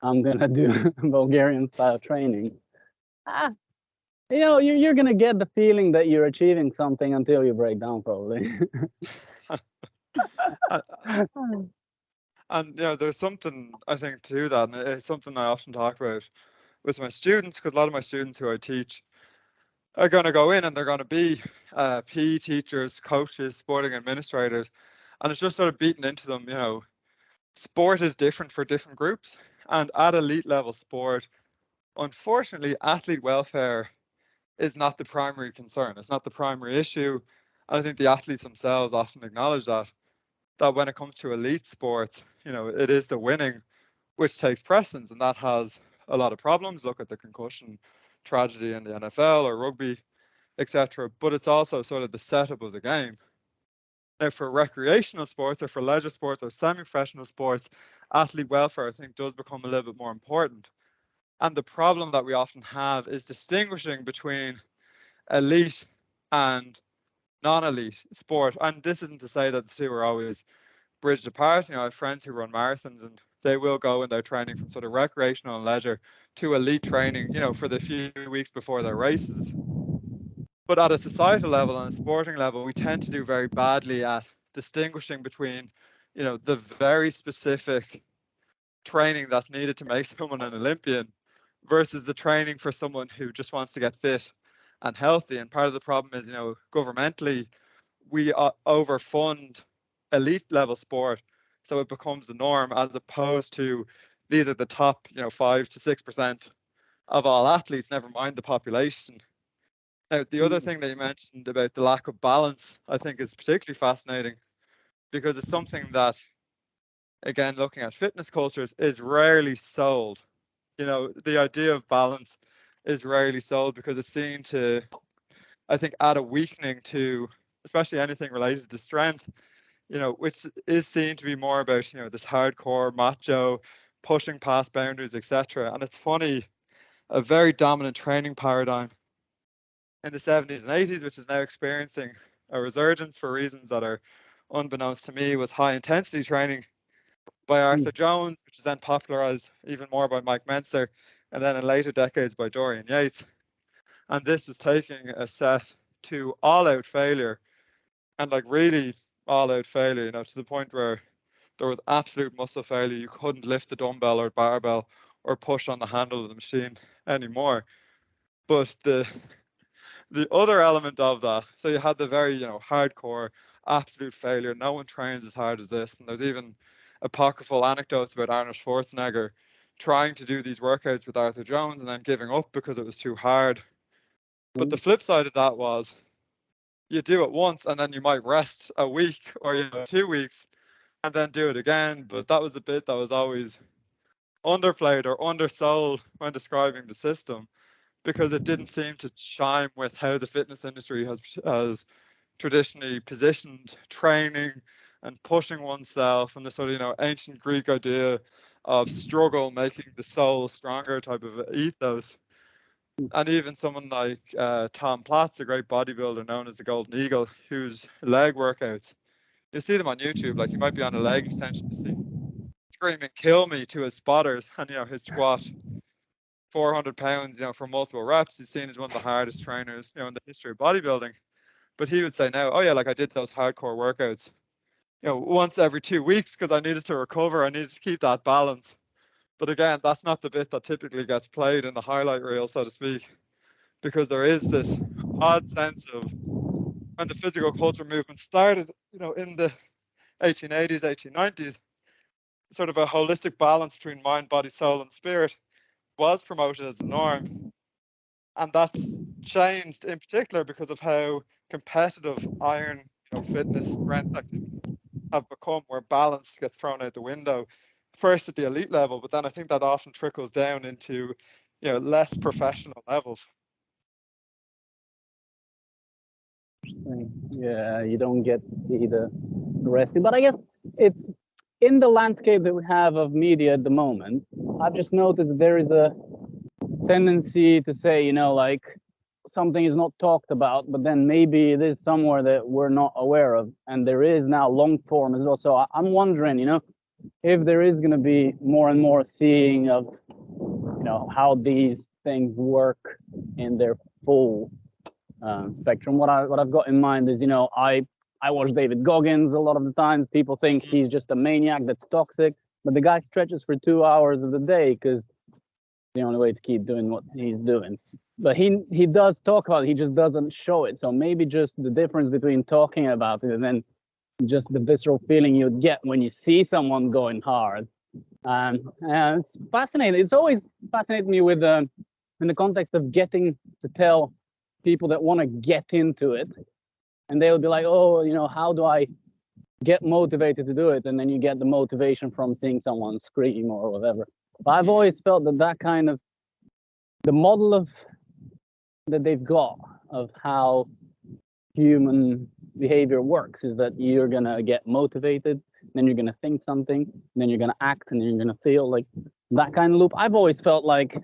I'm gonna do Bulgarian style training. Ah, you're gonna get the feeling that you're achieving something until you break down, probably. And there's something I think to that, and it's something I often talk about with my students, because a lot of my students who I teach are going to go in and they're going to be PE teachers, coaches, sporting administrators, and it's just sort of beaten into them, sport is different for different groups, and at elite level sport, unfortunately, athlete welfare is not the primary concern. It's not the primary issue. And I think the athletes themselves often acknowledge that when it comes to elite sports, it is the winning which takes precedence, and that has a lot of problems. Look at the concussion tragedy in the NFL or rugby, etc. But it's also sort of the setup of the game. Now, for recreational sports or for leisure sports or semi-professional sports, athlete welfare, I think, does become a little bit more important. And the problem that we often have is distinguishing between elite and non-elite sport. And this isn't to say that the two are always bridged apart. I have friends who run marathons and they will go in their training from sort of recreational and leisure to elite training, for the few weeks before their races. But at a societal level and a sporting level, we tend to do very badly at distinguishing between, the very specific training that's needed to make someone an Olympian versus the training for someone who just wants to get fit and healthy. And part of the problem is, governmentally, we overfund elite level sport, so it becomes the norm as opposed to these are the top, 5 to 6% of all athletes, never mind the population. Now, the other thing that you mentioned about the lack of balance, I think is particularly fascinating because it's something that, again, looking at fitness cultures, is rarely sold. The idea of balance is rarely sold because it's seen to, I think, add a weakening to, especially anything related to strength, which is seen to be more about, this hardcore macho, pushing past boundaries, etc. And it's funny, a very dominant training paradigm in the 70s and 80s, which is now experiencing a resurgence for reasons that are unbeknownst to me, was high intensity training by Arthur Jones, which is then popularized even more by Mike Mentzer, and then in later decades by Dorian Yates. And this was taking a set to all out failure, and like really all out failure, to the point where there was absolute muscle failure. You couldn't lift the dumbbell or barbell or push on the handle of the machine anymore. But the other element of that, so you had the very, hardcore, absolute failure. No one trains as hard as this. And there's even apocryphal anecdotes about Arnold Schwarzenegger trying to do these workouts with Arthur Jones and then giving up because it was too hard. But the Mm. flip side of that was you do it once and then you might rest a week or 2 weeks and then do it again. But that was the bit that was always underplayed or undersold when describing the system, because it didn't seem to chime with how the fitness industry has traditionally positioned training and pushing oneself, and the sort of ancient Greek idea of struggle making the soul stronger type of ethos. And even someone like Tom Platz, a great bodybuilder known as the Golden Eagle, whose leg workouts, you see them on YouTube, like you might be on a leg extension, you see screaming "kill me" to his spotters, and his squat 400 pounds, for multiple reps. He's seen as one of the hardest trainers, in the history of bodybuilding. But he would say now, oh yeah, like I did those hardcore workouts, once every 2 weeks because I needed to recover. I needed to keep that balance. But again, that's not the bit that typically gets played in the highlight reel, so to speak, because there is this odd sense of when the physical culture movement started, in the 1880s, 1890s, sort of a holistic balance between mind, body, soul, and spirit was promoted as the norm. And that's changed in particular because of how competitive iron, fitness, strength activities have become, where balance gets thrown out the window. First at the elite level, but then I think that often trickles down into, less professional levels. Yeah, you don't get to see the resting. But I guess it's in the landscape that we have of media at the moment. I've just noted that there is a tendency to say, like something is not talked about, but then maybe it is somewhere that we're not aware of. And there is now long form as well. So I'm wondering, if there is going to be more and more seeing of, how these things work in their full spectrum. What I've got in mind is, I watch David Goggins a lot of the times. People think he's just a maniac that's toxic, but the guy stretches for 2 hours of the day because the only way to keep doing what he's doing. But he does talk about it, he just doesn't show it. So maybe just the difference between talking about it and then just the visceral feeling you'd get when you see someone going hard. And it's fascinating. It's always fascinated me with in the context of getting to tell people that want to get into it, and they'll be like, oh, how do I get motivated to do it? And then you get the motivation from seeing someone scream or whatever. But I've always felt that kind of the model of that they've got of how human behavior works is that you're gonna get motivated, then you're gonna think something, then you're gonna act, and then you're gonna feel, like that kind of loop. I've always felt like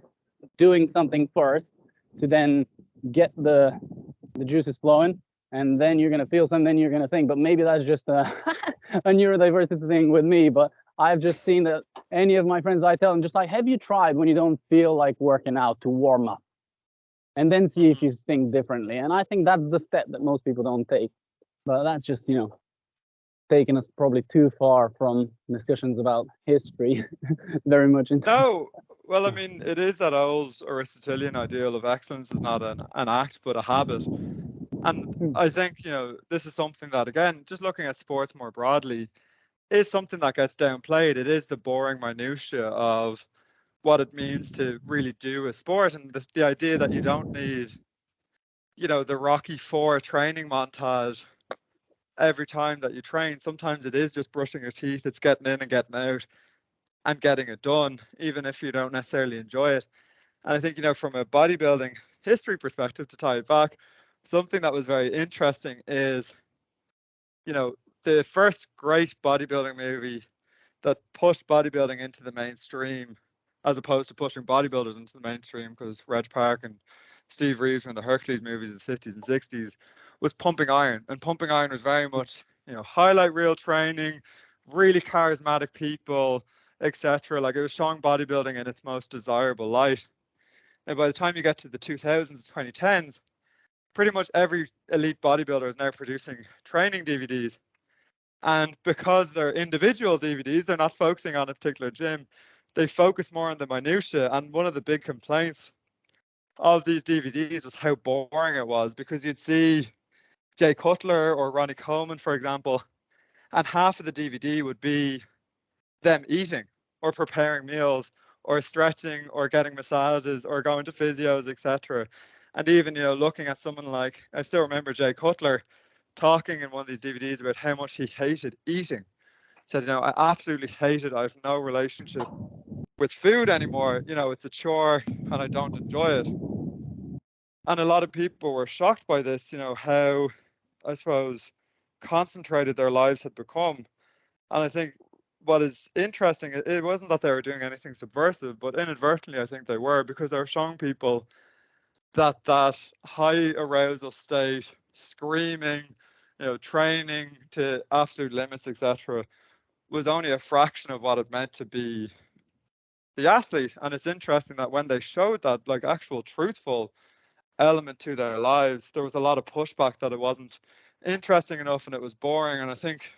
doing something first to then get the juices flowing, and then you're gonna feel something, then you're gonna think. But maybe that's just a neurodiversity thing with me. But I've just seen that any of my friends, I tell them, just like, have you tried when you don't feel like working out to warm up, and then see if you think differently? And I think that's the step that most people don't take. But that's just, taking us probably too far from discussions about history, very much into. No, well, I mean, it is that old Aristotelian ideal of excellence is not an act, but a habit. And I think, this is something that, again, just looking at sports more broadly, is something that gets downplayed. It is the boring minutiae of what it means to really do a sport, and the idea that you don't need, the Rocky IV training montage every time that you train. Sometimes it is just brushing your teeth, it's getting in and getting out and getting it done, even if you don't necessarily enjoy it. And I think, from a bodybuilding history perspective, to tie it back, something that was very interesting is, the first great bodybuilding movie that pushed bodybuilding into the mainstream, as opposed to pushing bodybuilders into the mainstream, because Reg Park and Steve Reeves were in the Hercules movies in the 50s and 60s, was Pumping Iron. And Pumping Iron was very much, highlight reel training, really charismatic people, etc. Like, it was showing bodybuilding in its most desirable light. And by the time you get to the 2000s, 2010s, pretty much every elite bodybuilder is now producing training DVDs. And because they're individual DVDs, they're not focusing on a particular gym. They focus more on the minutiae. And one of the big complaints of these DVDs was how boring it was, because you'd see Jay Cutler or Ronnie Coleman, for example, and half of the DVD would be them eating or preparing meals or stretching or getting massages or going to physios, etc. And even, looking at someone like, I still remember Jay Cutler talking in one of these DVDs about how much he hated eating. Said, I absolutely hate it. I have no relationship with food anymore. It's a chore and I don't enjoy it. And a lot of people were shocked by this, how, I suppose, concentrated their lives had become. And I think what is interesting, it wasn't that they were doing anything subversive, but inadvertently, I think they were, because they were showing people that high arousal state, screaming, training to absolute limits, etc., was only a fraction of what it meant to be the athlete. And it's interesting that when they showed that, like, actual truthful element to their lives, there was a lot of pushback that it wasn't interesting enough and it was boring. And I think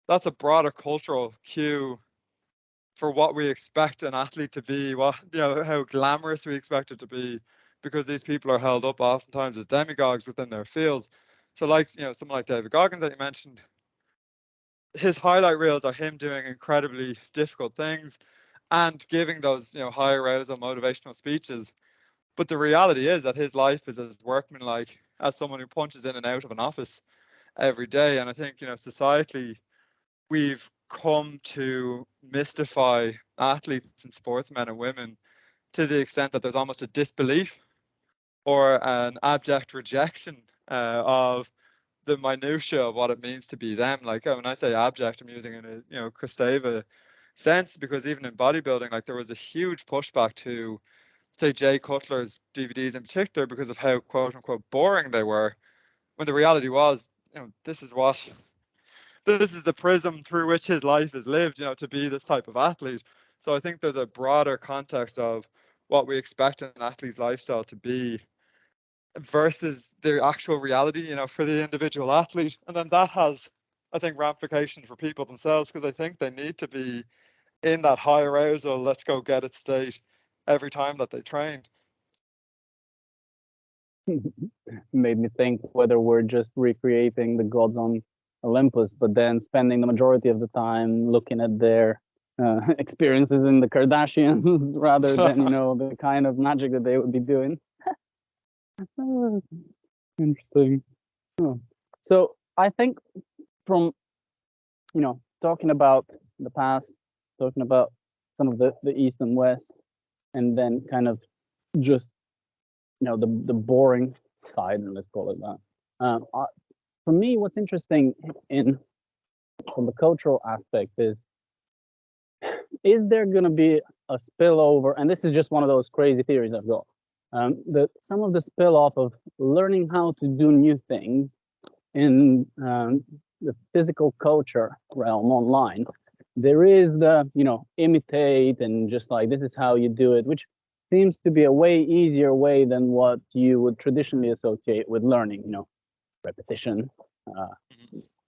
that's a broader cultural cue for what we expect an athlete to be, how glamorous we expect it to be, because these people are held up oftentimes as demigods within their fields. So, like, someone like David Goggins that you mentioned, his highlight reels are him doing incredibly difficult things and giving those, high arousal motivational speeches. But the reality is that his life is as workmanlike as someone who punches in and out of an office every day. And I think, societally, we've come to mystify athletes and sportsmen and women to the extent that there's almost a disbelief or an abject rejection of the minutiae of what it means to be them. Like, when I say abject, I'm using in a Kristeva sense, because even in bodybuilding, like, there was a huge pushback to, say, Jay Cutler's DVDs in particular, because of how quote unquote boring they were, when the reality was, this is the prism through which his life is lived, to be this type of athlete. So I think there's a broader context of what we expect an athlete's lifestyle to be versus the actual reality, for the individual athlete. And then that has, I think, ramifications for people themselves, because I think they need to be in that high arousal, let's go get it state every time that they train. Made me think whether we're just recreating the gods on Olympus, but then spending the majority of the time looking at their experiences in the Kardashians rather than, the kind of magic that they would be doing. Interesting. Oh. So I think from, talking about the past, talking about some of the East and West, and then kind of just, the boring side, let's call it that. For me, what's interesting from the cultural aspect is there going to be a spillover? And this is just one of those crazy theories I've got. That some of the spill off of learning how to do new things in the physical culture realm online, there is the, imitate and just like, this is how you do it, which seems to be a way easier way than what you would traditionally associate with learning, repetition,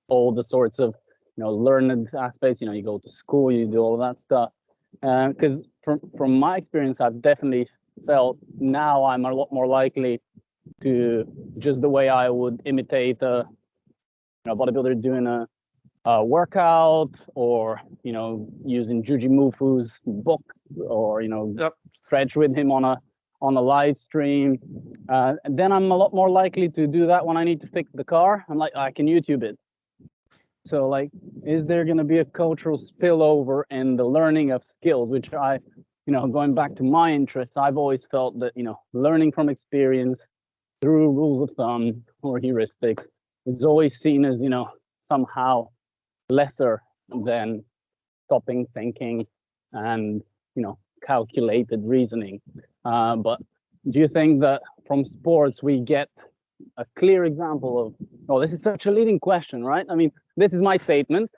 all the sorts of, learned aspects, you go to school, you do all of that stuff. Because from my experience, I've definitely felt now I'm a lot more likely to, just the way I would imitate a bodybuilder doing a workout, or using Juji Mufu's books, or Yep. stretch with him on a live stream. And then I'm a lot more likely to do that when I need to fix the car. I'm like, I can YouTube it. So, like, is there going to be a cultural spillover in the learning of skills, which I, going back to my interests, I've always felt that, learning from experience through rules of thumb or heuristics is always seen as, somehow lesser than stopping thinking and, calculated reasoning. But do you think that from sports we get a clear example of, this is such a leading question, right? I mean, this is my statement.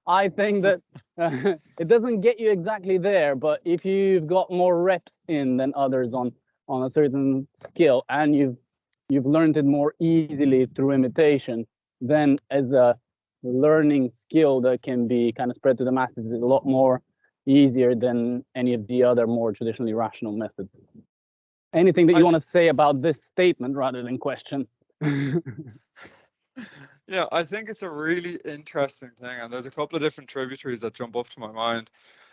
I think that it doesn't get you exactly there, but if you've got more reps in than others on a certain skill, and you've learned it more easily through imitation, then as a learning skill that can be kind of spread to the masses is a lot more easier than any of the other more traditionally rational methods. Anything that you want to say about this statement rather than question? Yeah, I think it's a really interesting thing, and there's a couple of different tributaries that jump up to my mind.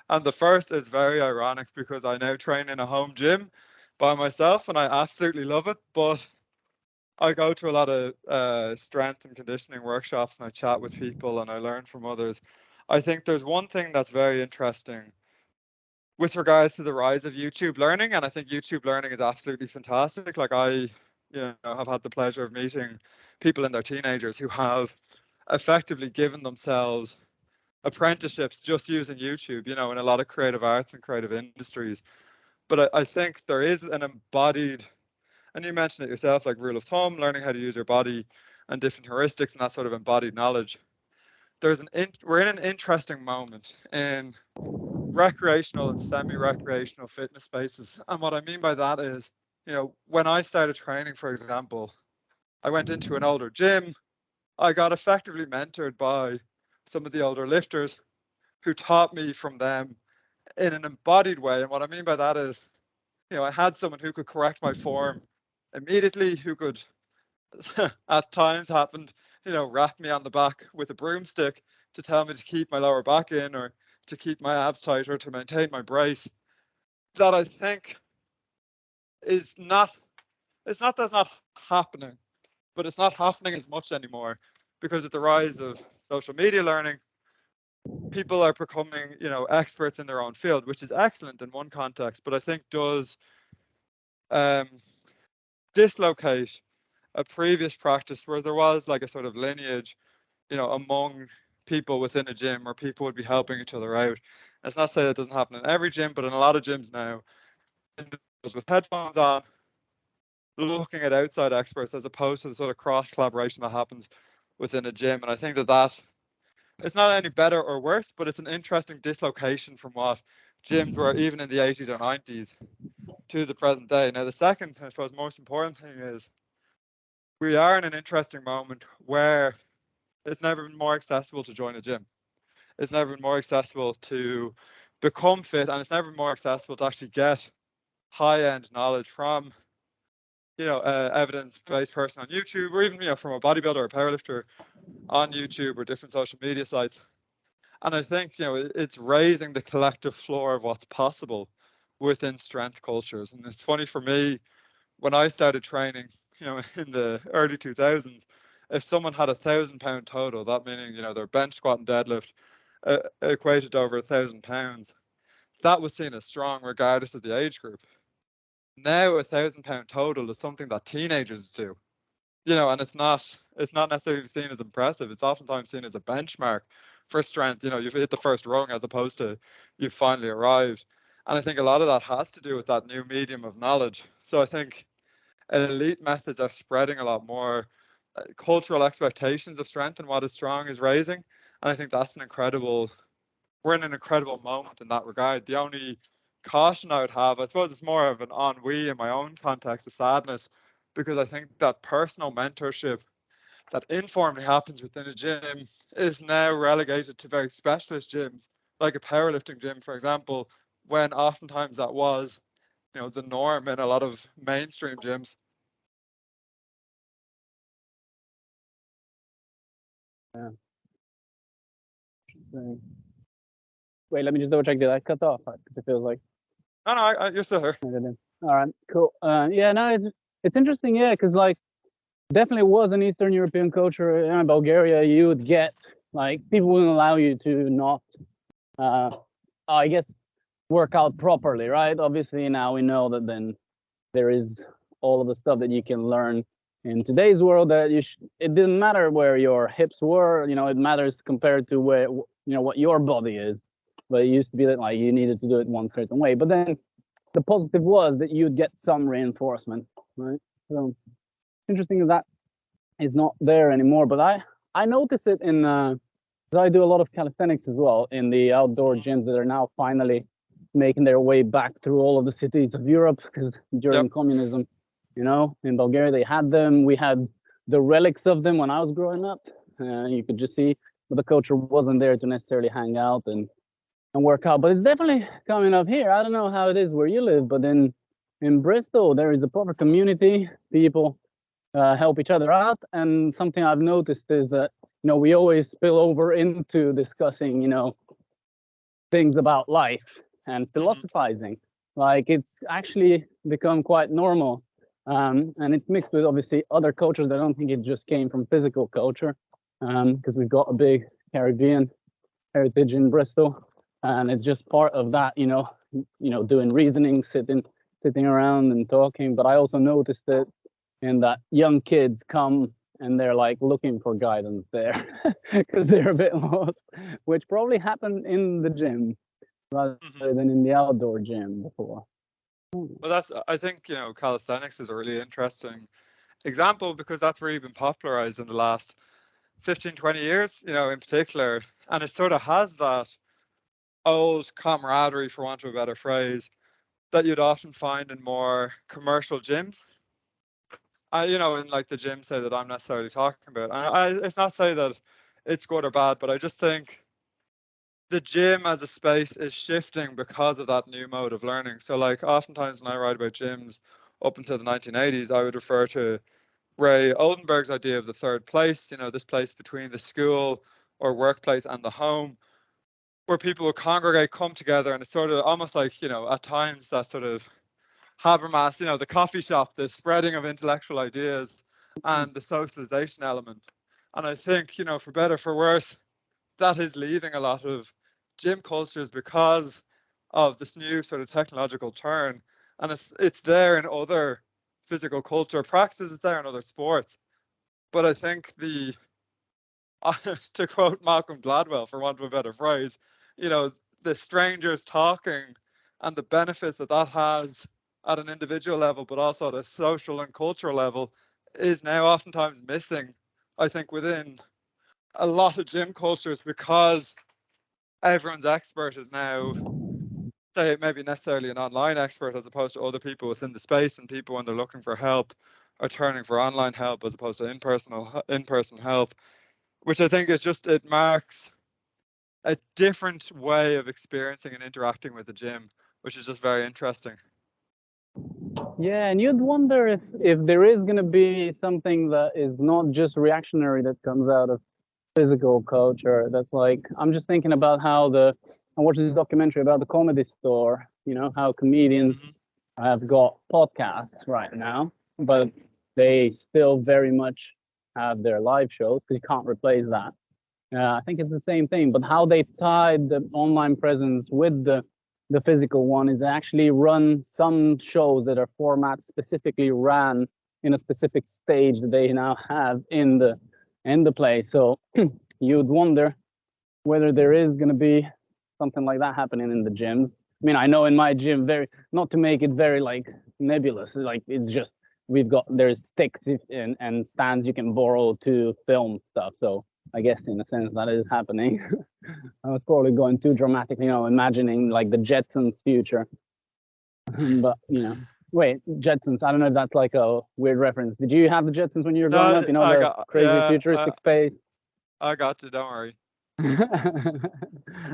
And the first is very ironic because I now train in a home gym by myself and I absolutely love it. But I go to a lot of strength and conditioning workshops and I chat with people and I learn from others. I think there's one thing that's very interesting with regards to the rise of YouTube learning, and I think YouTube learning is absolutely fantastic. Like have had the pleasure of meeting people in their teenagers who have effectively given themselves apprenticeships just using YouTube, in a lot of creative arts and creative industries. But I think there is an embodied, and you mentioned it yourself, like rule of thumb, learning how to use your body and different heuristics and that sort of embodied knowledge. We're in an interesting moment in recreational and semi-recreational fitness spaces. And what I mean by that is, when I started training, for example, I went into an older gym. I got effectively mentored by some of the older lifters who taught me from them in an embodied way. And what I mean by that is, I had someone who could correct my form immediately, who could, at times happened, rap me on the back with a broomstick to tell me to keep my lower back in or to keep my abs tight or to maintain my brace. That I think is not, it's not that's not happening, but it's not happening as much anymore because of the rise of social media learning. People are becoming, experts in their own field, which is excellent in one context, but I think does dislocate a previous practice where there was like a sort of lineage, among people within a gym where people would be helping each other out. It's not to say that doesn't happen in every gym, but in a lot of gyms now, individuals with headphones on, looking at outside experts as opposed to the sort of cross collaboration that happens within a gym. And I think that it's not any better or worse, but it's an interesting dislocation from what gyms were even in the 80s or 90s to the present day. Now, the second, I suppose, most important thing is we are in an interesting moment where it's never been more accessible to join a gym. It's never been more accessible to become fit, and it's never been more accessible to actually get high-end knowledge from, evidence-based person on YouTube, or even, from a bodybuilder or a powerlifter on YouTube or different social media sites. And I think, it's raising the collective floor of what's possible within strength cultures. And it's funny for me, when I started training, in the early 2000s, if someone had 1,000-pound total, that meaning, their bench, squat, and deadlift equated to over 1,000 pounds, that was seen as strong regardless of the age group. Now, 1,000-pound total is something that teenagers do, and it's not necessarily seen as impressive. It's oftentimes seen as a benchmark for strength. You've hit the first rung as opposed to you've finally arrived. And I think a lot of that has to do with that new medium of knowledge. So I think elite methods are spreading a lot more. Cultural expectations of strength and what is strong is raising. And I think we're in an incredible moment in that regard. The only caution I would have, I suppose it's more of an ennui in my own context of sadness, because I think that personal mentorship that informally happens within a gym is now relegated to very specialist gyms, like a powerlifting gym, for example, when oftentimes that was, the norm in a lot of mainstream gyms. Yeah. Wait, let me just double check. Did I cut off? Because it feels like. No, you're still here. All right, cool. Yeah, no, it's interesting. Yeah, because like definitely was an Eastern European culture. In Bulgaria, you would get like people wouldn't allow you to not, I guess, work out properly, right? Obviously, now we know that then there is all of the stuff that you can learn in today's world that it didn't matter where your hips were, it matters compared to where, what your body is. But it used to be that like you needed to do it one certain way. But then the positive was that you'd get some reinforcement, right? So interesting that is not there anymore. But I notice it in, I do a lot of calisthenics as well in the outdoor gyms that are now finally making their way back through all of the cities of Europe, because during communism, in Bulgaria they had them. We had the relics of them when I was growing up. You could just see, but the culture wasn't there to necessarily hang out and work out. But it's definitely coming up here. I don't know how it is where you live, but in Bristol there is a proper community. People help each other out, and something I've noticed is that we always spill over into discussing things about life and philosophizing. Like it's actually become quite normal. And it's mixed with obviously other cultures. I don't think it just came from physical culture, because we've got a big Caribbean heritage in Bristol, and it's just part of that, doing reasoning, sitting around and talking. But I also noticed that in that young kids come and they're like looking for guidance there because they're a bit lost, which probably happened in the gym rather than in the outdoor gym before. Well, I think, calisthenics is a really interesting example because that's really been popularized in the last 15, 20 years, in particular. And it sort of has that old camaraderie, for want of a better phrase, that you'd often find in more commercial gyms. In like the gym, say, that I'm necessarily talking about. And it's not to say that it's good or bad, but I just think the gym as a space is shifting because of that new mode of learning. So like oftentimes when I write about gyms up until the 1980s, I would refer to Ray Oldenburg's idea of the third place, this place between the school or workplace and the home, where people would congregate, come together, and it's sort of almost like, at times that sort of Habermas, the coffee shop, the spreading of intellectual ideas and the socialization element. And I think, for better, for worse, that is leaving a lot of gym cultures because of this new sort of technological turn. And it's there in other physical culture practices, it's there in other sports. But I think to quote Malcolm Gladwell, for want of a better phrase, the strangers talking and the benefits that has at an individual level, but also at a social and cultural level, is now oftentimes missing, I think, within a lot of gym cultures because everyone's expert is now, say, maybe necessarily an online expert as opposed to other people within the space, and people when they're looking for help are turning for online help as opposed to in-person help, which I think it marks a different way of experiencing and interacting with the gym, which is just very interesting. Yeah, and you'd wonder if there is going to be something that is not just reactionary that comes out of physical culture. That's like, I'm just thinking about how I watched this documentary about the Comedy Store, how comedians have got podcasts right now, but they still very much have their live shows because you can't replace that. I think it's the same thing, but how they tied the online presence with the physical one is they actually run some shows that are format specifically ran in a specific stage that they now have in the place. So you'd wonder whether there is going to be something like that happening in the gyms. I mean, I know in my gym, not to make it very like nebulous, like it's just there's sticks and stands you can borrow to film stuff. So I guess in a sense that is happening. I was probably going too dramatic, imagining like the Jetsons future. But wait, Jetsons. I don't know if that's like a weird reference. Did you have the Jetsons when you were growing up? The crazy futuristic space. I got you. Don't worry.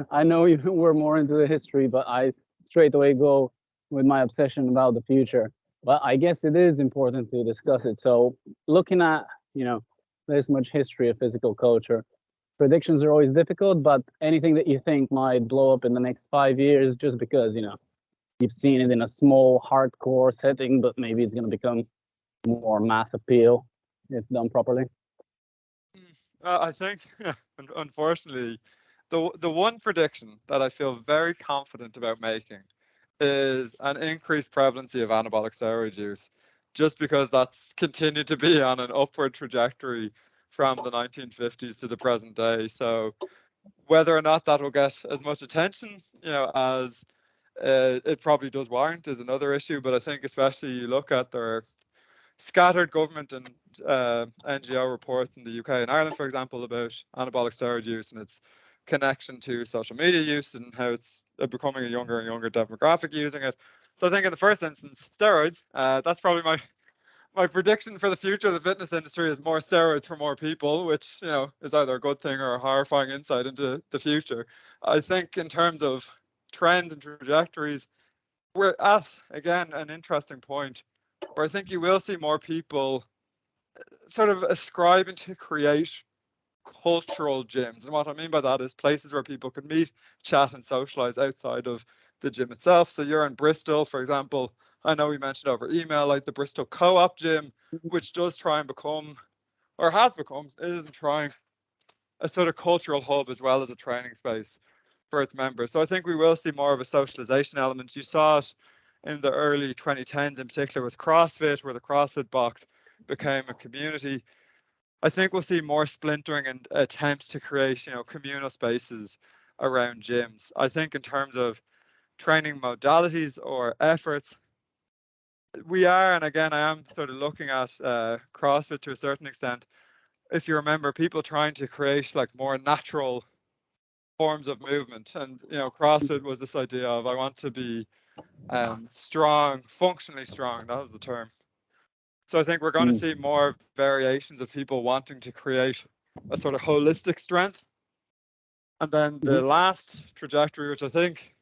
I know you were more into the history, but I straight away go with my obsession about the future. But I guess it is important to discuss it. So looking at, this much history of physical culture, predictions are always difficult, but anything that you think might blow up in the next 5 years just because, you've seen it in a small hardcore setting, but maybe it's going to become more mass appeal if done properly. I think, unfortunately, the one prediction that I feel very confident about making is an increased prevalence of anabolic steroid use, just because that's continued to be on an upward trajectory from the 1950s to the present day. So whether or not that will get as much attention, as it probably does warrant is another issue. But I think especially you look at their scattered government and NGO reports in the UK and Ireland, for example, about anabolic steroid use and its connection to social media use and how it's becoming a younger and younger demographic using it. So I think in the first instance, steroids, that's probably my prediction for the future of the fitness industry is more steroids for more people, which, is either a good thing or a horrifying insight into the future. I think in terms of trends and trajectories, we're at, again, an interesting point where I think you will see more people sort of ascribing to create cultural gyms. And what I mean by that is places where people can meet, chat, and socialize outside of the gym itself. So you're in Bristol, for example. I know we mentioned over email, like the Bristol Co-op gym, which does try and become, or has become, it isn't trying, a sort of cultural hub as well as a training space for its members. So I think we will see more of a socialization element. You saw it in the early 2010s, in particular with CrossFit, where the CrossFit box became a community. I think we'll see more splintering and attempts to create, communal spaces around gyms. I think in terms of training modalities or efforts, we are, and again, I am sort of looking at CrossFit to a certain extent. If you remember, people trying to create like more natural forms of movement, and CrossFit was this idea of I want to be strong, functionally strong. That was the term. So I think we're going to see more variations of people wanting to create a sort of holistic strength. And then the last trajectory, which I think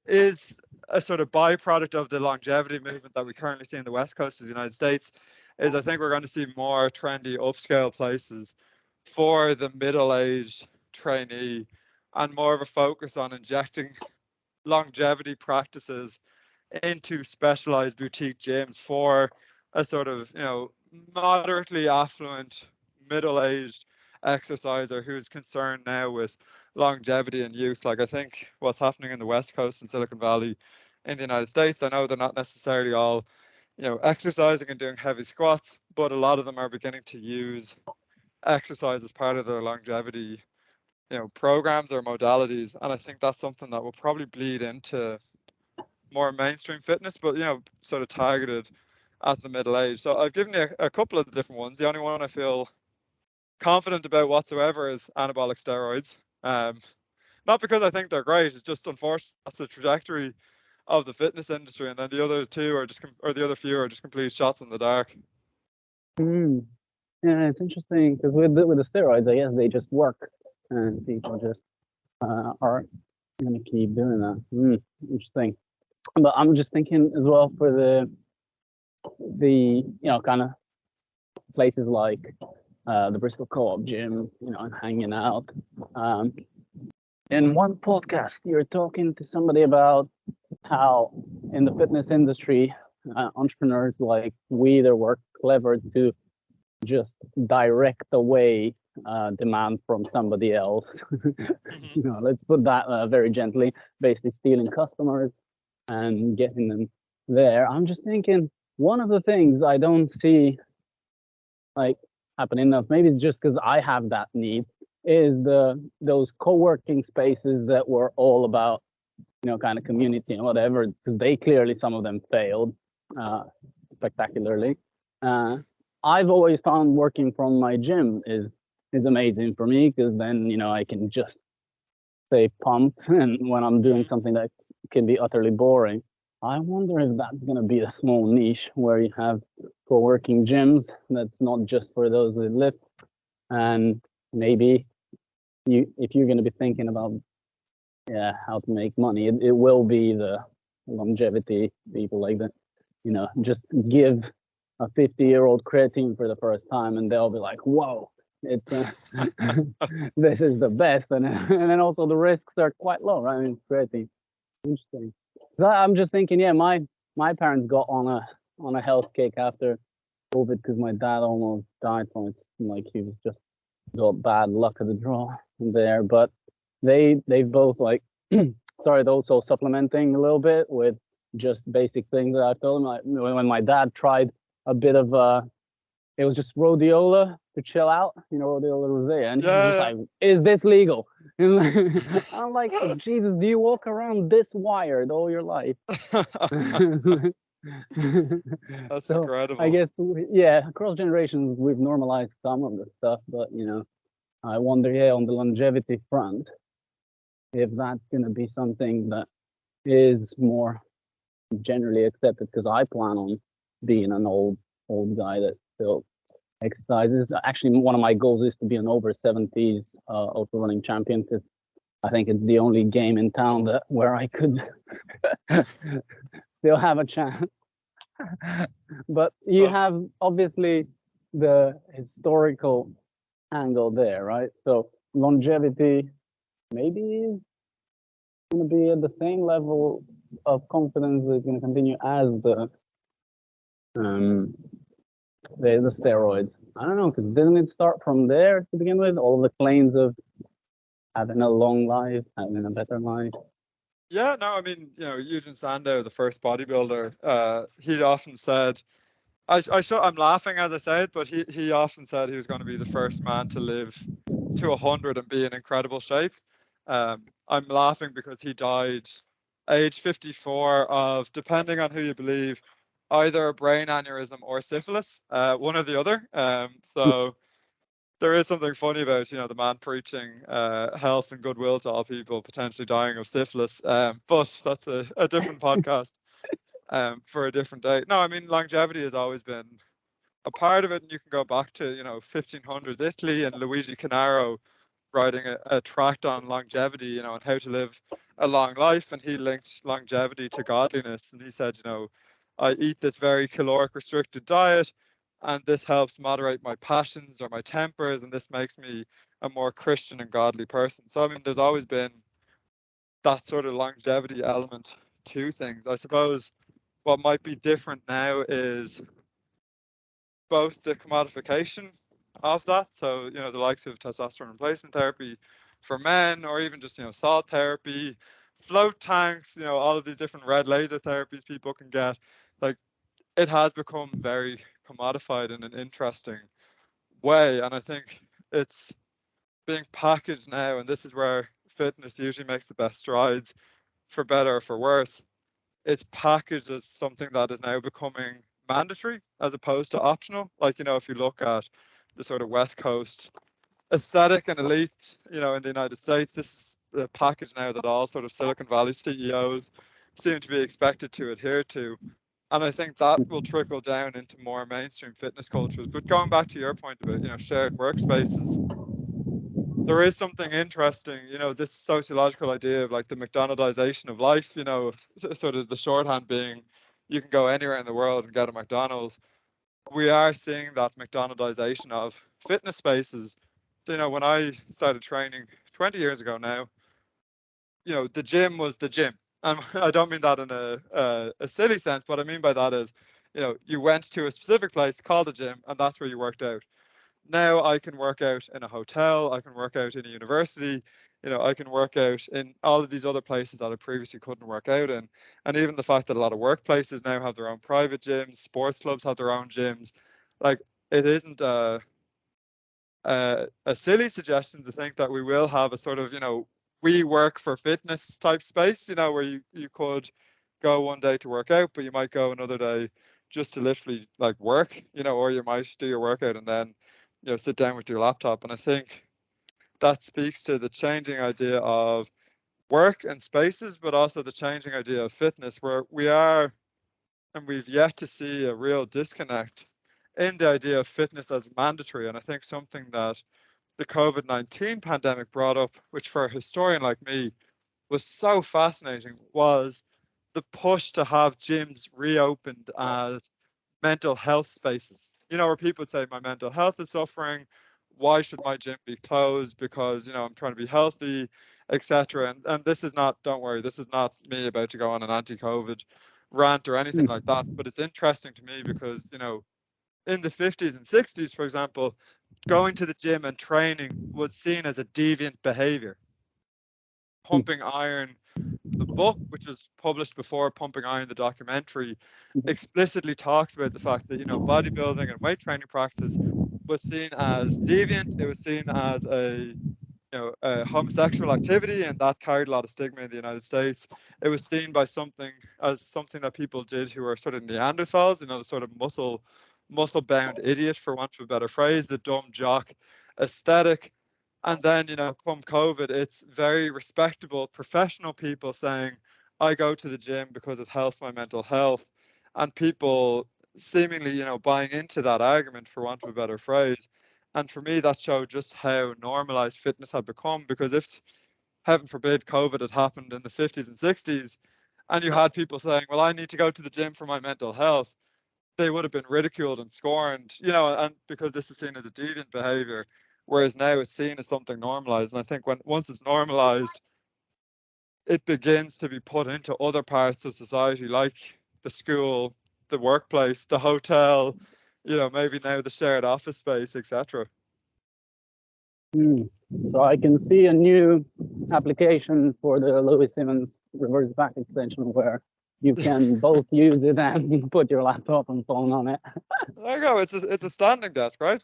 is a sort of byproduct of the longevity movement that we currently see in the West Coast of the United States, is I think we're going to see more trendy upscale places for the middle-aged trainee, and more of a focus on injecting longevity practices into specialized boutique gyms for a sort of, moderately affluent, middle-aged exerciser who's concerned now with longevity and youth. Like I think what's happening in the West Coast and Silicon Valley in the United States, I know they're not necessarily all, exercising and doing heavy squats, but a lot of them are beginning to use exercise as part of their longevity, programs or modalities. And I think that's something that will probably bleed into more mainstream fitness, but sort of targeted at the middle age. So I've given you a couple of different ones. The only one I feel confident about whatsoever is anabolic steroids. Not because I think they're great, it's just unfortunate that's the trajectory of the fitness industry, and then the other two are just, or the other few are just complete shots in the dark. Yeah, it's interesting because with the steroids, I guess they just work, and people just are going to keep doing that. Interesting. But I'm just thinking as well for the kind of places like the Bristol Co-op gym, and hanging out. In one podcast, you're talking to somebody about how in the fitness industry, entrepreneurs like we either work clever to just direct away demand from somebody else. Let's put that very gently, basically stealing customers and getting them there. I'm just thinking one of the things I don't see like happening enough, maybe it's just because I have that need, is those co-working spaces that were all about kind of community and whatever, because they clearly, some of them failed spectacularly. I've always found working from my gym is amazing for me, because then I can just stay pumped, and when I'm doing something that can be utterly boring. I wonder if that's going to be a small niche where you have co-working gyms that's not just for those that lift, and maybe if you're going to be thinking about how to make money, it will be the longevity people like that. Just give a 50-year-old creatine for the first time, and they'll be like, "Whoa, it's this is the best," and then also the risks are quite low, right? I mean, creatine. Interesting. I'm just thinking, my parents got on a health kick after COVID because my dad almost died from it. Like he was just got bad luck of the draw there, but they both like started also supplementing a little bit with just basic things that I've told them. Like when my dad tried a bit of it was just rhodiola to chill out, rhodiola rosea, and he was like, "Is this legal?" I'm like, "Jesus, do you walk around this wired all your life?" That's so incredible. I guess across generations we've normalized some of the stuff, but I wonder, on the longevity front, if that's going to be something that is more generally accepted, because I plan on being an old guy that still exercises. Actually, one of my goals is to be an over 70s ultra running champion, because I think it's the only game in town where I could still have a chance. But you have obviously the historical angle there, right? So longevity maybe going to be at the same level of confidence is going to continue as um, the steroids. I don't know, because didn't it start from there to begin with? All the claims of having a long life, having a better life. Yeah, no, I mean, Eugene Sandow, the first bodybuilder, he often said, I'm laughing as I say it, but he often said he was going to be the first man to live to 100 and be in incredible shape. I'm laughing because he died age 54 of, depending on who you believe, either a brain aneurysm or syphilis, one or the other. So there is something funny about, the man preaching health and goodwill to all people potentially dying of syphilis. But that's a different podcast for a different day. No, I mean, longevity has always been a part of it, and you can go back to 1500s Italy and Luigi Canaro writing a tract on longevity, and how to live a long life, and he linked longevity to godliness, and he said, I eat this very caloric restricted diet, and this helps moderate my passions or my tempers, and this makes me a more Christian and godly person. So I mean, there's always been that sort of longevity element to things. I suppose what might be different now is both the commodification of that, so the likes of testosterone replacement therapy for men, or even just salt therapy, float tanks, all of these different red laser therapies people can get. Like, it has become very commodified in an interesting way, and I think it's being packaged now, and this is where fitness usually makes the best strides, for better or for worse. It's packaged as something that is now becoming mandatory as opposed to optional. Like, if you look at the sort of West Coast aesthetic and elite, in the United States, this is the package now that all sort of Silicon Valley CEOs seem to be expected to adhere to. And I think that will trickle down into more mainstream fitness cultures. But going back to your point about, shared workspaces, there is something interesting, this sociological idea of like the McDonaldization of life, sort of the shorthand being you can go anywhere in the world and get a McDonald's. We are seeing that McDonaldization of fitness spaces. When I started training 20 years ago now, the gym was the gym. And I don't mean that in a silly sense. What I mean by that is, you went to a specific place called a gym, and that's where you worked out. Now I can work out in a hotel, I can work out in a university, I can work out in all of these other places that I previously couldn't work out in. And even the fact that a lot of workplaces now have their own private gyms, sports clubs have their own gyms, like, it isn't a silly suggestion to think that we will have a sort of, we work for fitness type space, where you could go one day to work out, but you might go another day just to literally like work, or you might do your workout and then, sit down with your laptop. And I think that speaks to the changing idea of work and spaces, but also the changing idea of fitness, where we are, and we've yet to see a real disconnect in the idea of fitness as mandatory. And I think something that the COVID-19 pandemic brought up, which for a historian like me was so fascinating, was the push to have gyms reopened as mental health spaces. Where people would say, my mental health is suffering. Why should my gym be closed? Because, I'm trying to be healthy, etc. And this is not, don't worry, this is not me about to go on an anti-COVID rant or anything like that. But it's interesting to me because, in the 50s and 60s, for example, going to the gym and training was seen as a deviant behavior. Pumping Iron, the book, which was published before Pumping Iron, the documentary, explicitly talks about the fact that, bodybuilding and weight training practice was seen as deviant. It was seen as a homosexual activity, and that carried a lot of stigma in the United States. It was seen by something that people did who were sort of Neanderthals, the sort of muscle bound idiot, for want of a better phrase, the dumb jock aesthetic. And then, come COVID, it's very respectable professional people saying, I go to the gym because it helps my mental health. And people seemingly, buying into that argument, for want of a better phrase. And for me, that showed just how normalized fitness had become. Because if, heaven forbid, COVID had happened in the 50s and 60s, and you had people saying, well, I need to go to the gym for my mental health, they would have been ridiculed and scorned, and because this is seen as a deviant behavior. whereas now it's seen as something normalized. And I think once it's normalized, it begins to be put into other parts of society, like the school, the workplace, the hotel, maybe now the shared office space, etc. So I can see a new application for the Louis Simmons reverse back extension where you can both use it and put your laptop and phone on it. There you go. It's a standing desk, right?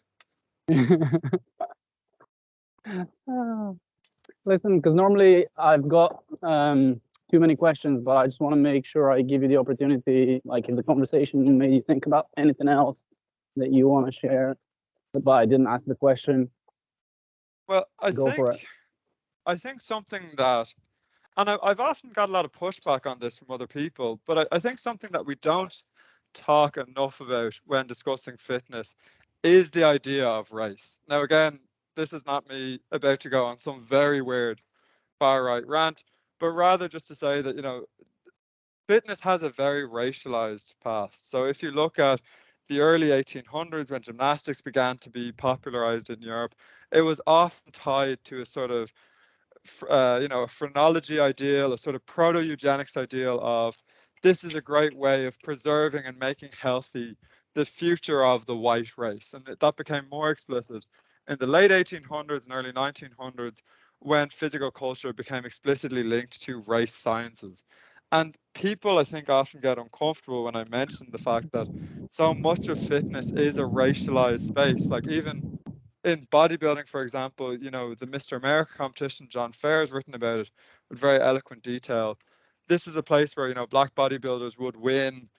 Listen, because normally I've got too many questions, but I just want to make sure I give you the opportunity, like if the conversation made you think about anything else that you want to share, but I didn't ask the question. Well, Go for it. I think something that, and I've often got a lot of pushback on this from other people, but I think something that we don't talk enough about when discussing fitness is the idea of race. Now, again, this is not me about to go on some very weird far right rant, but rather just to say that, fitness has a very racialized past. So if you look at the early 1800s when gymnastics began to be popularized in Europe, it was often tied to a sort of a phrenology ideal, a sort of proto-eugenics ideal of this is a great way of preserving and making healthy the future of the white race. And that became more explicit in the late 1800s and early 1900s when physical culture became explicitly linked to race sciences. And people, I think, often get uncomfortable when I mention the fact that so much of fitness is a racialized space. Like even in bodybuilding, for example, the Mr. America competition, John Fair has written about it with very eloquent detail. This is a place where, black bodybuilders would win,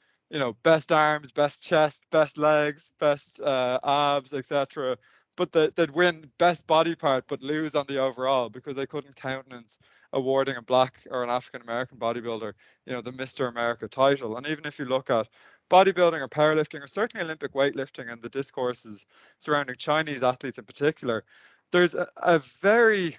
best arms, best chest, best legs, best abs, etc. But they'd win best body part, but lose on the overall because they couldn't countenance awarding a black or an African American bodybuilder, the Mr. America title. And even if you look at bodybuilding or powerlifting, or certainly Olympic weightlifting and the discourses surrounding Chinese athletes in particular, there's a very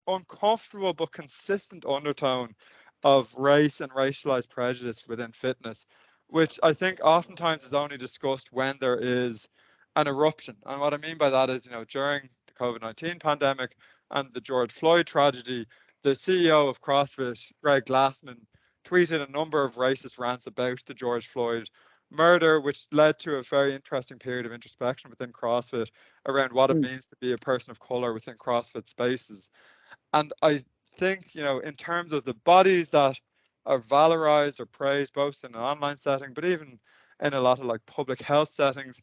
uncomfortable but consistent undertone of race and racialized prejudice within fitness, which I think oftentimes is only discussed when there is an eruption. And what I mean by that is, during the COVID-19 pandemic and the George Floyd tragedy, the CEO of CrossFit, Greg Glassman, tweeted a number of racist rants about the George Floyd murder, which led to a very interesting period of introspection within CrossFit around what it means to be a person of color within CrossFit spaces. And I think, in terms of the bodies that are valorized or praised, both in an online setting, but even in a lot of like public health settings,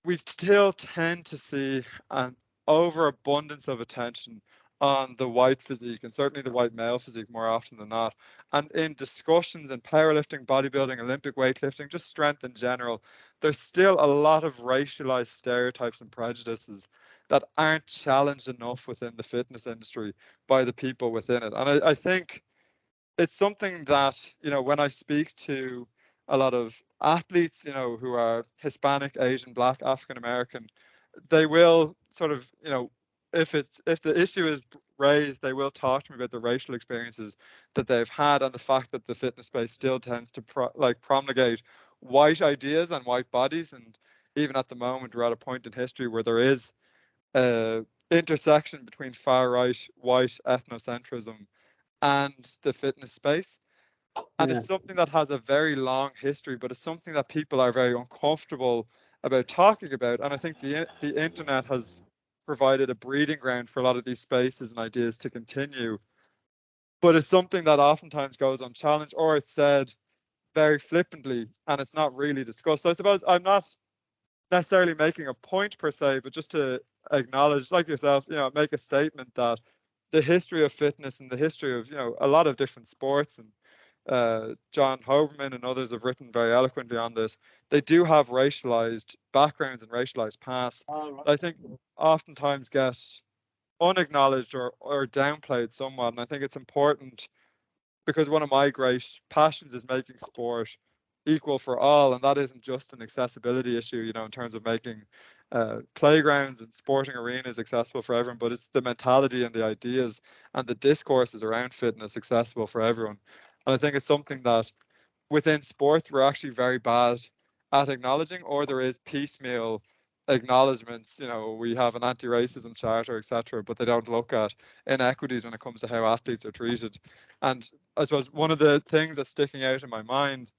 we still tend to see an overabundance of attention on the white physique, and certainly the white male physique more often than not. And in discussions in powerlifting, bodybuilding, Olympic weightlifting, just strength in general, there's still a lot of racialized stereotypes and prejudices that aren't challenged enough within the fitness industry by the people within it. And I think it's something that, when I speak to a lot of athletes, who are Hispanic, Asian, Black, African American, they will sort of, if the issue is raised, they will talk to me about the racial experiences that they've had and the fact that the fitness space still tends to promulgate white ideas and white bodies. And even at the moment, we're at a point in history where there is a intersection between far right white ethnocentrism and the fitness space. And it's something that has a very long history, but it's something that people are very uncomfortable about talking about. And I think the internet has provided a breeding ground for a lot of these spaces and ideas to continue. But it's something that oftentimes goes unchallenged, or it's said very flippantly and it's not really discussed. So I suppose I'm not necessarily making a point per se, but just to acknowledge, like yourself, make a statement that the history of fitness and the history of, a lot of different sports, and John Hoberman and others have written very eloquently on this. They do have racialized backgrounds and racialized pasts that I think oftentimes get unacknowledged or downplayed somewhat. And I think it's important because one of my great passions is making sport equal for all, and that isn't just an accessibility issue, in terms of making playgrounds and sporting arenas accessible for everyone, but it's the mentality and the ideas and the discourses around fitness accessible for everyone. And I think it's something that within sports we're actually very bad at acknowledging, or there is piecemeal acknowledgements. We have an anti-racism charter, etc., but they don't look at inequities when it comes to how athletes are treated. And I suppose one of the things that's sticking out in my mind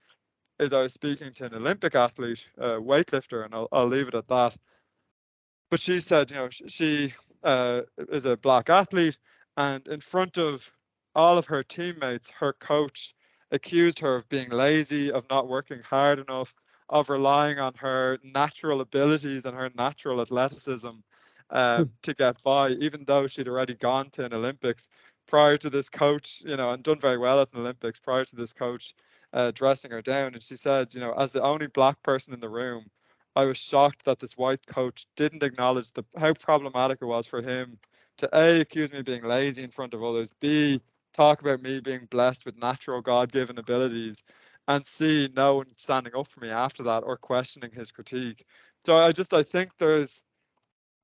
is I was speaking to an Olympic athlete, weightlifter, and I'll leave it at that. But she said, she is a black athlete, and in front of all of her teammates, her coach accused her of being lazy, of not working hard enough, of relying on her natural abilities and her natural athleticism to get by, even though she'd already gone to an Olympics prior to this coach, and done very well at an Olympics prior to this coach dressing her down. And she said, as the only black person in the room, I was shocked that this white coach didn't acknowledge how problematic it was for him to A, accuse me of being lazy in front of others, B, talk about me being blessed with natural God-given abilities, and C, no one standing up for me after that or questioning his critique. So I think there's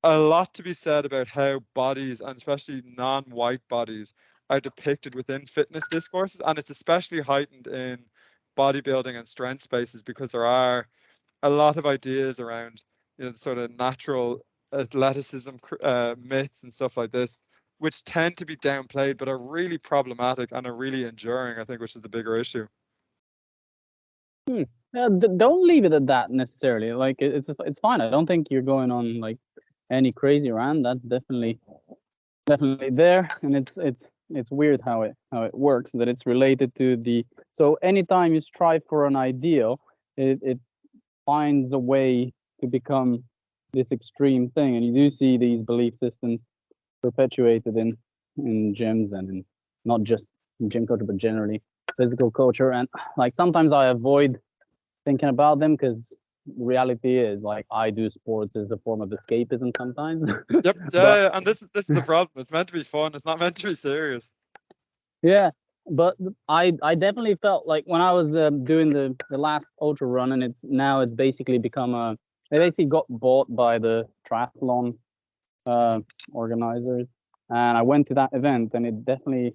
a lot to be said about how bodies, and especially non-white bodies, are depicted within fitness discourses, and it's especially heightened in bodybuilding and strength spaces because there are a lot of ideas around sort of natural athleticism myths and stuff like this, which tend to be downplayed but are really problematic and are really enduring, I think, which is the bigger issue. Don't leave it at that necessarily. Like it's fine. I don't think you're going on like any crazy rant. That's definitely there, and it's weird how it works, that it's related to the. So anytime you strive for an ideal, it finds a way to become this extreme thing, and you do see these belief systems perpetuated in gyms and in not just in gym culture but generally physical culture. And like sometimes I avoid thinking about them because reality is like I do sports as a form of escapism sometimes. Yep. Yeah, and this is the problem. It's meant to be fun. It's not meant to be serious. Yeah, but I definitely felt like when I was doing the last ultra run, and it's basically become they basically got bought by the triathlon organizers, and I went to that event, and it definitely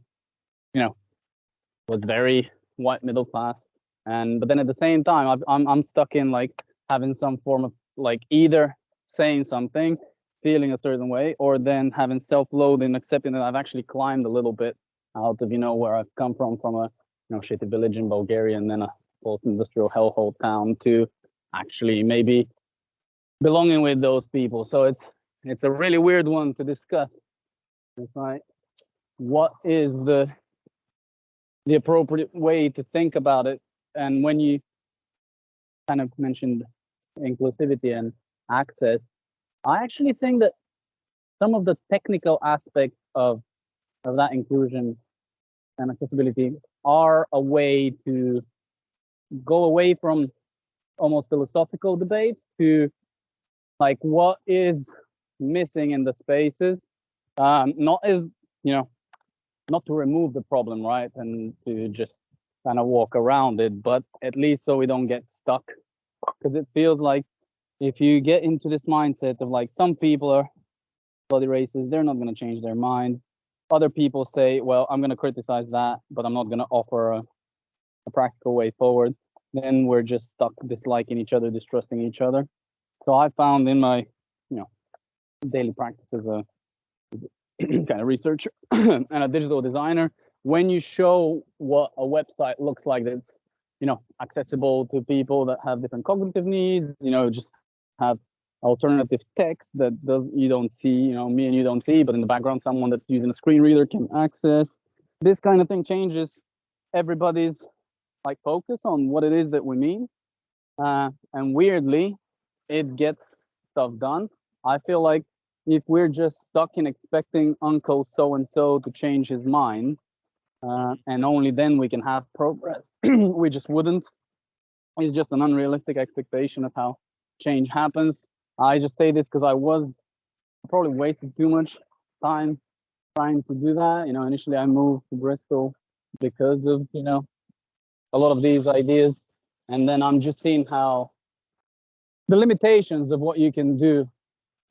was very white middle class, but then at the same time I'm stuck in like having some form of like either saying something, feeling a certain way, or then having self-loathing, accepting that I've actually climbed a little bit out of where I've come from a shitty village in Bulgaria and then a post-industrial hellhole town to actually maybe belonging with those people. So it's a really weird one to discuss. It's like, what is the appropriate way to think about it? And when you kind of mentioned inclusivity and access, I actually think that some of the technical aspects of that inclusion and accessibility are a way to go away from almost philosophical debates to like what is missing in the spaces, not as not to remove the problem, right, and to just kind of walk around it, but at least so we don't get stuck, because it feels like if you get into this mindset of like some people are bloody racist, they're not going to change their mind. Other people say, well, I'm going to criticize that, but I'm not going to offer a practical way forward. Then we're just stuck disliking each other, distrusting each other. So I found in my, daily practice as a kind of researcher and a digital designer, when you show what a website looks like that's, accessible to people that have different cognitive needs, just have alternative text that you don't see, me and you don't see, but in the background, someone that's using a screen reader can access. This kind of thing changes everybody's like focus on what it is that we mean. And weirdly, it gets stuff done. I feel like if we're just stuck in expecting Uncle so-and-so to change his mind, and only then we can have progress, we just wouldn't. It's just an unrealistic expectation of how change happens. I just say this because I probably wasted too much time trying to do that. Initially I moved to Bristol because of, a lot of these ideas. And then I'm just seeing how the limitations of what you can do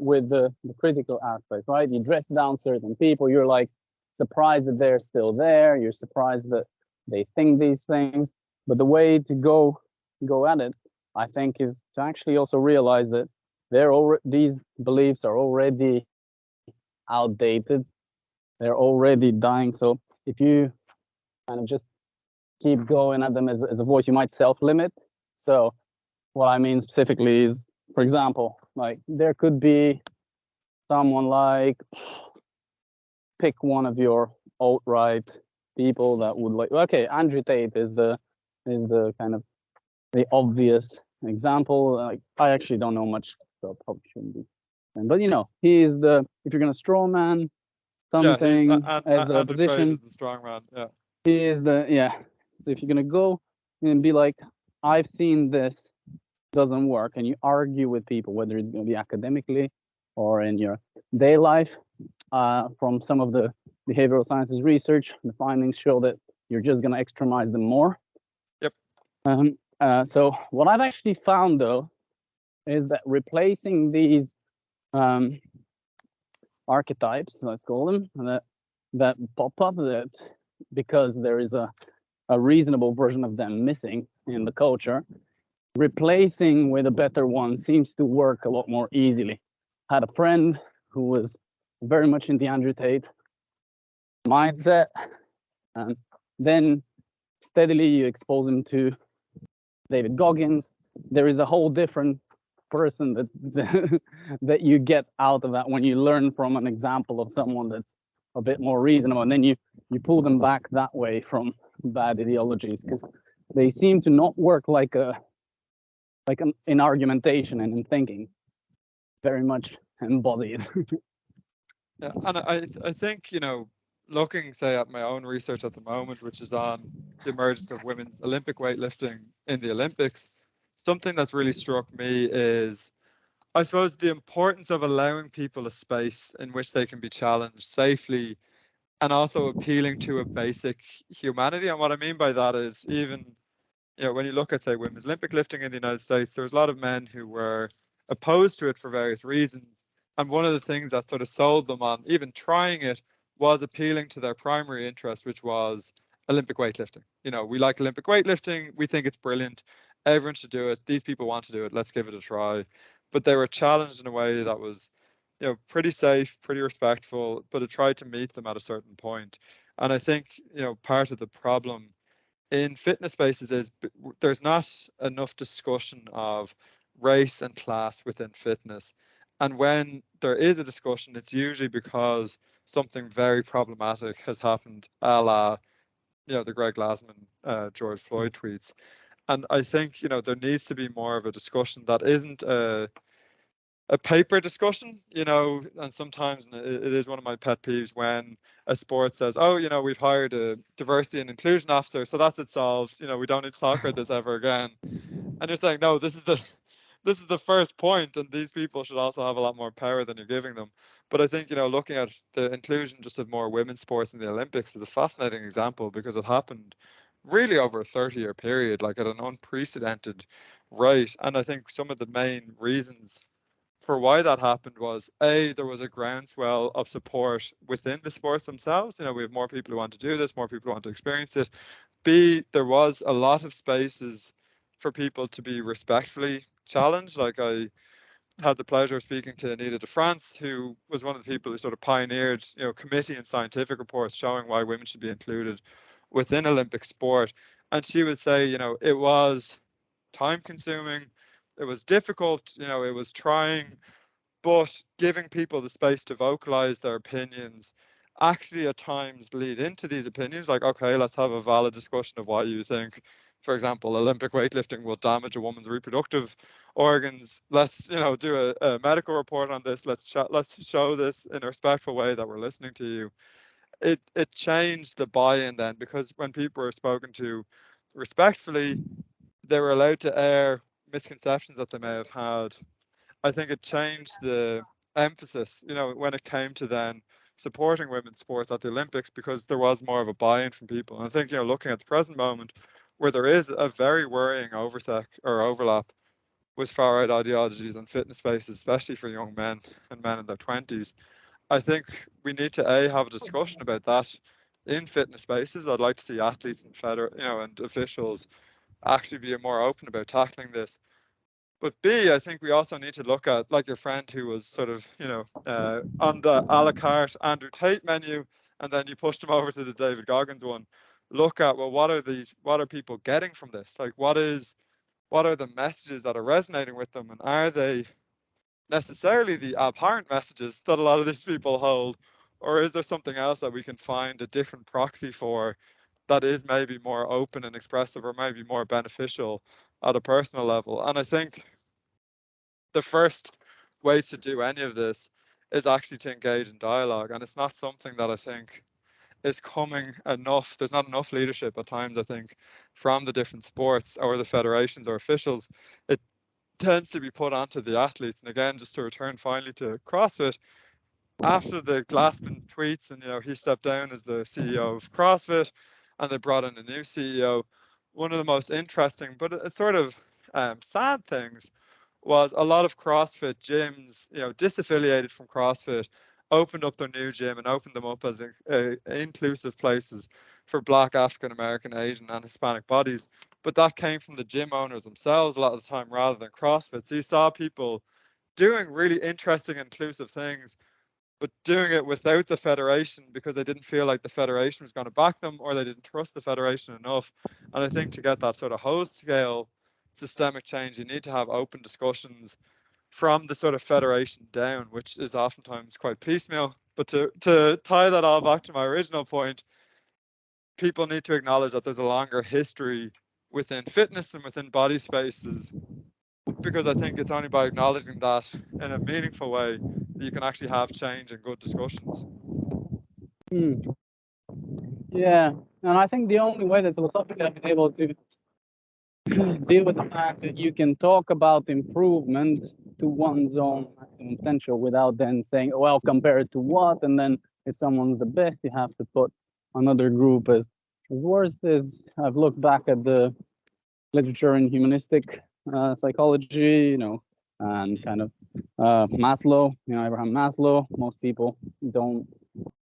with the critical aspect, right? You dress down certain people, you're like surprised that they're still there, you're surprised that they think these things. But the way to go at it, I think, is to actually also realize that these beliefs are already outdated. They're already dying. So if you kind of just keep going at them as a voice, you might self-limit. So what I mean specifically is, for example, like there could be someone like, pick one of your alt-right people that would like, okay, Andrew Tate is the kind of the obvious example. Like, I actually don't know much, so probably shouldn't be. But he is if you're gonna straw man Yeah, he's something as a Andrew Tate is position, the strong man. Yeah. he is So if you're gonna go and be like, I've seen this doesn't work, and you argue with people, whether it's gonna be academically or in your day life, from some of the behavioral sciences research, the findings show that you're just gonna extremize them more. Yep. So what I've actually found though is that replacing these archetypes, let's call them, that pop up, that because there is a reasonable version of them missing in the culture, replacing with a better one seems to work a lot more easily. I had a friend who was very much in the Andrew Tate mindset, and then steadily you expose him to David Goggins. There is a whole different person that that you get out of that when you learn from an example of someone that's a bit more reasonable, and then you pull them back that way from bad ideologies, because they seem to not work like in argumentation and in thinking, very much embodied. Yeah, and I think, looking, say, at my own research at the moment, which is on the emergence of women's Olympic weightlifting in the Olympics, something that's really struck me is, I suppose, the importance of allowing people a space in which they can be challenged safely, and also appealing to a basic humanity. And what I mean by that is, even, when you look at, say, women's Olympic lifting in the United States, there's a lot of men who were opposed to it for various reasons. And one of the things that sort of sold them on even trying it was appealing to their primary interest, which was Olympic weightlifting. We like Olympic weightlifting. We think it's brilliant. Everyone should do it. These people want to do it. Let's give it a try. But they were challenged in a way that was, pretty safe, pretty respectful, but it tried to meet them at a certain point. And I think, part of the problem in fitness spaces is there's not enough discussion of race and class within fitness. And when there is a discussion, it's usually because something very problematic has happened, a la, the Greg Glassman, George Floyd tweets. And I think, there needs to be more of a discussion that isn't a paper discussion, and sometimes it is one of my pet peeves when a sport says, oh, we've hired a diversity and inclusion officer, so that's it solved. We don't need to talk about this ever again. And you're saying, no, this is the first point, and these people should also have a lot more power than you're giving them. But I think, looking at the inclusion just of more women's sports in the Olympics is a fascinating example, because it happened really over a 30-year period, like at an unprecedented rate. And I think some of the main reasons for why that happened was, A, there was a groundswell of support within the sports themselves. We have more people who want to do this, more people who want to experience it. B, there was a lot of spaces for people to be respectfully challenged. Like, I had the pleasure of speaking to Anita de France, who was one of the people who sort of pioneered, committee and scientific reports showing why women should be included within Olympic sport. And she would say, it was time consuming, it was difficult, it was trying, but giving people the space to vocalize their opinions actually at times lead into these opinions. Like, okay, let's have a valid discussion of why you think, for example, Olympic weightlifting will damage a woman's reproductive organs. Let's, do a medical report on this. Let's show this in a respectful way that we're listening to you. It changed the buy-in then, because when people were spoken to respectfully, they were allowed to air misconceptions that they may have had. I think it changed the emphasis, when it came to then supporting women's sports at the Olympics, because there was more of a buy-in from people. And I think, looking at the present moment, where there is a very worrying overlap with far-right ideologies and fitness spaces, especially for young men and men in their 20s, I think we need to have a discussion about that in fitness spaces. I'd like to see athletes and and officials actually be more open about tackling this. But B, I think we also need to look at, like your friend who was sort of, on the a la carte Andrew Tate menu, and then you pushed him over to the David Goggins one. Look at, well, what are people getting from this? Like, what are the messages that are resonating with them, and are they necessarily the abhorrent messages that a lot of these people hold, or is there something else that we can find a different proxy for that is maybe more open and expressive, or maybe more beneficial at a personal level? And I think the first way to do any of this is actually to engage in dialogue, and it's not something that I think is coming enough. There's not enough leadership at times, I think, from the different sports or the federations or officials. It tends to be put onto the athletes. And again, just to return finally to CrossFit, after the Glassman tweets and he stepped down as the CEO of CrossFit, and they brought in a new CEO, one of the most interesting but it's sort of sad things was a lot of CrossFit gyms, disaffiliated from CrossFit, opened up their new gym and opened them up as inclusive places for Black, African American, Asian, and Hispanic bodies. But that came from the gym owners themselves a lot of the time rather than CrossFit. So you saw people doing really interesting, inclusive things, but doing it without the federation because they didn't feel like the federation was going to back them, or they didn't trust the federation enough. And I think to get that sort of whole scale systemic change, you need to have open discussions from the sort of federation down, which is oftentimes quite piecemeal. But to tie that all back to my original point, people need to acknowledge that there's a longer history within fitness and within body spaces, because I think it's only by acknowledging that in a meaningful way that you can actually have change and good discussions. Yeah, and I think the only way that philosophically I've been able to deal with the fact that you can talk about improvement to one's own maximum potential without then saying, well, compared to what? And then if someone's the best, you have to put another group as worse. Is I've looked back at the literature in humanistic psychology, and kind of Maslow, Abraham Maslow. Most people don't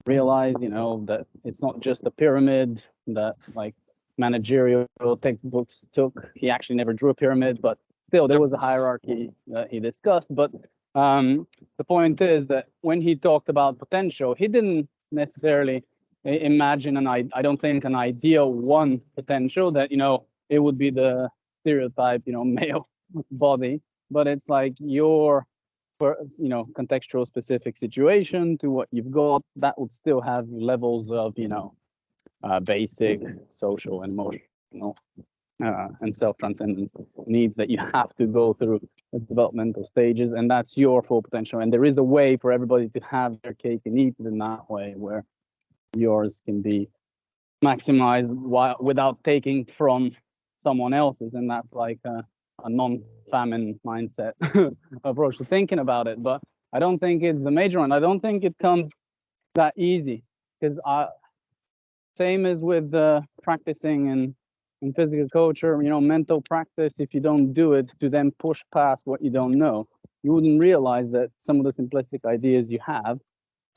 realize, that it's not just a pyramid that like managerial textbooks took. He actually never drew a pyramid, but still there was a hierarchy that he discussed. But the point is that when he talked about potential, he didn't necessarily imagine I don't think an ideal one potential that it would be the stereotype male body, but it's like your contextual specific situation to what you've got that would still have levels of basic social and emotional and self-transcendence needs that you have to go through the developmental stages, and that's your full potential. And there is a way for everybody to have their cake and eat it in that way, where yours can be maximized without taking from someone else's, and that's like a non-famine mindset approach to thinking about it. But I don't think it's the major one. I don't think it comes that easy, because same as with practicing in physical culture, mental practice. If you don't do it to then push past what you don't know, you wouldn't realize that some of the simplistic ideas you have,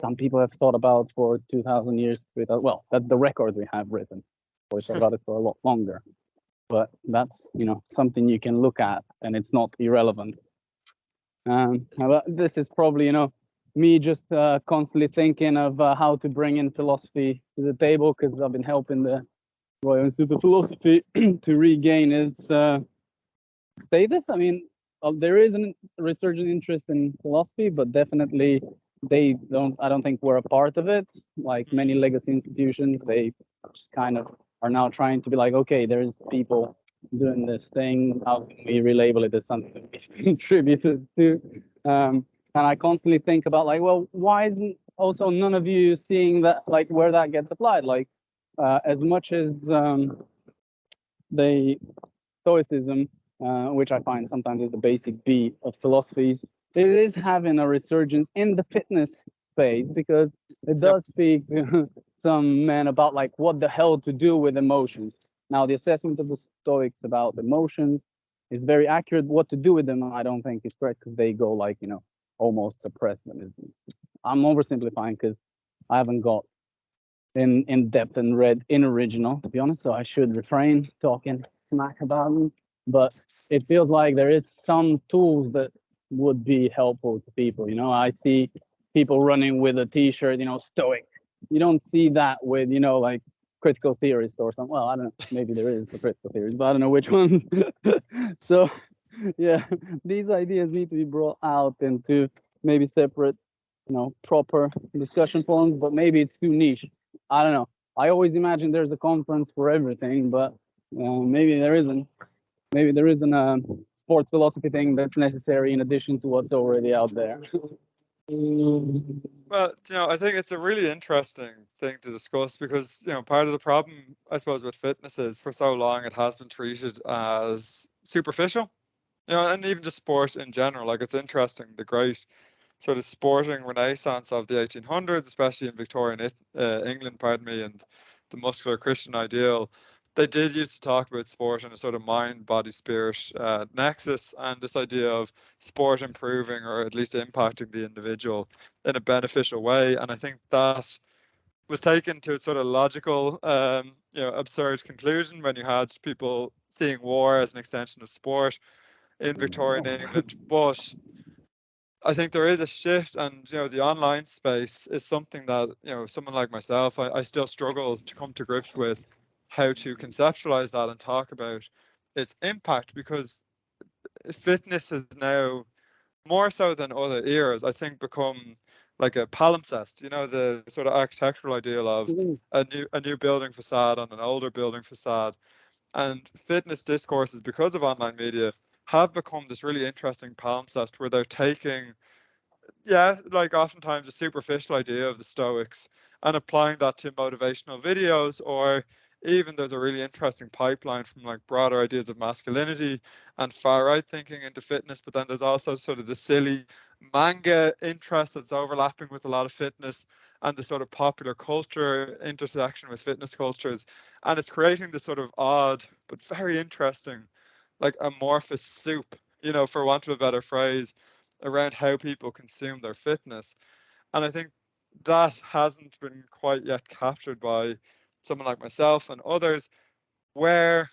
some people have thought about for 2,000 years. Well, that's the record we have written. We thought about it for a lot longer. But that's something you can look at, and it's not irrelevant. This is probably me just constantly thinking of how to bring in philosophy to the table, because I've been helping the Royal Institute of Philosophy to regain its status. I mean, there is a resurgent interest in philosophy, but definitely I don't think we're a part of it. Like many legacy institutions, they just kind of are now trying to be like, okay, there's people doing this thing. How can we relabel it as something that we contributed to? And I constantly think about like, well, why isn't also none of you seeing that, like where that gets applied? Like as much as the Stoicism, which I find sometimes is the basic B of philosophies, it is having a resurgence in the fitness space, because it does speak to some men about like what the hell to do with emotions. Now, the assessment of the Stoics about emotions is very accurate. What to do with them, I don't think is correct, because they go like, almost suppress them. I'm oversimplifying because I haven't got in depth and read in original, to be honest, so I should refrain talking smack about them. but it feels like there is some tools that would be helpful to people. I see people running with a T-shirt, stoic. You don't see that with, like critical theorist or something. Well, I don't know. Maybe there is for critical theories, but I don't know which one. So, yeah, these ideas need to be brought out into maybe separate, proper discussion forums, but maybe it's too niche. I don't know. I always imagine there's a conference for everything, but maybe there isn't. Maybe there isn't a sports philosophy thing that's necessary in addition to what's already out there. Well, I think it's a really interesting thing to discuss because, part of the problem, I suppose, with fitness is for so long it has been treated as superficial, and even just sport in general. Like, it's interesting, the great sort of sporting renaissance of the 1800s, especially in Victorian England, pardon me, and the muscular Christian ideal. They did used to talk about sport in a sort of mind, body, spirit nexus, and this idea of sport improving or at least impacting the individual in a beneficial way. And I think that was taken to a sort of logical, absurd conclusion when you had people seeing war as an extension of sport in Victorian England. But I think there is a shift, and the online space is something that someone like myself, I still struggle to come to grips with how to conceptualize that and talk about its impact, because fitness has now, more so than other eras, I think become like a palimpsest. The sort of architectural ideal of a new building facade on an older building facade, and fitness discourses, because of online media, have become this really interesting palimpsest where they're taking, yeah, like oftentimes a superficial idea of the Stoics and applying that to motivational videos, or even there's a really interesting pipeline from like broader ideas of masculinity and far right thinking into fitness. But then there's also sort of the silly manga interest that's overlapping with a lot of fitness and the sort of popular culture intersection with fitness cultures. And it's creating this sort of odd but very interesting, like amorphous soup, for want of a better phrase, around how people consume their fitness. And I think that hasn't been quite yet captured by someone like myself and others, where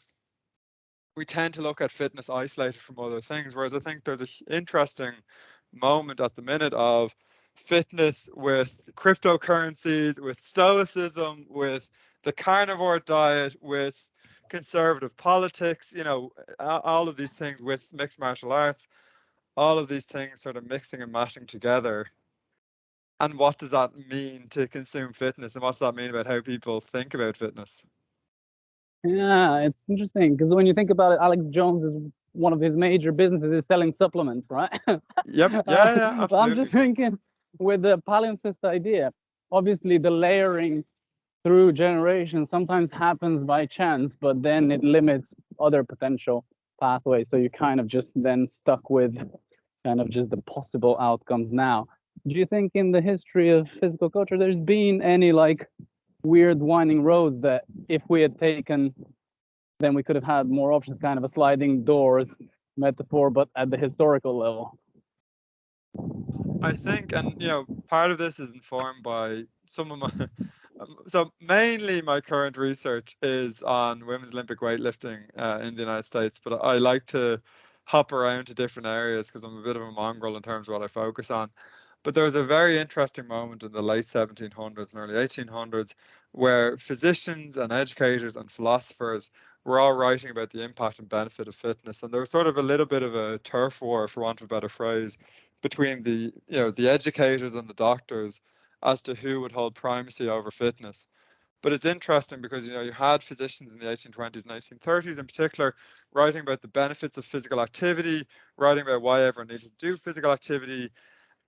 we tend to look at fitness isolated from other things. Whereas I think there's an interesting moment at the minute of fitness with cryptocurrencies, with stoicism, with the carnivore diet, with conservative politics, all of these things, with mixed martial arts, all of these things sort of mixing and mashing together. And what does that mean to consume fitness? And what does that mean about how people think about fitness? Yeah, it's interesting because when you think about it, Alex Jones is one of his major businesses is selling supplements, right? Yep. Yeah, yeah, But I'm just absolutely. thinking with the palimpsest idea, obviously the layering through generations sometimes happens by chance, but then it limits other potential pathways. So you kind of just then stuck with kind of just the possible outcomes now. Do you think in the history of physical culture there's been any like weird winding roads that if we had taken, then we could have had more options, kind of a sliding doors metaphor, but at the historical level? I think, and part of this is informed by some of my, so mainly my current research is on women's Olympic weightlifting in the United States, but I like to hop around to different areas because I'm a bit of a mongrel in terms of what I focus on. But there was a very interesting moment in the late 1700s and early 1800s where physicians and educators and philosophers were all writing about the impact and benefit of fitness. And there was sort of a little bit of a turf war, for want of a better phrase, between the educators and the doctors as to who would hold primacy over fitness. But it's interesting because you had physicians in the 1820s and 1830s in particular writing about the benefits of physical activity, writing about why everyone needed to do physical activity,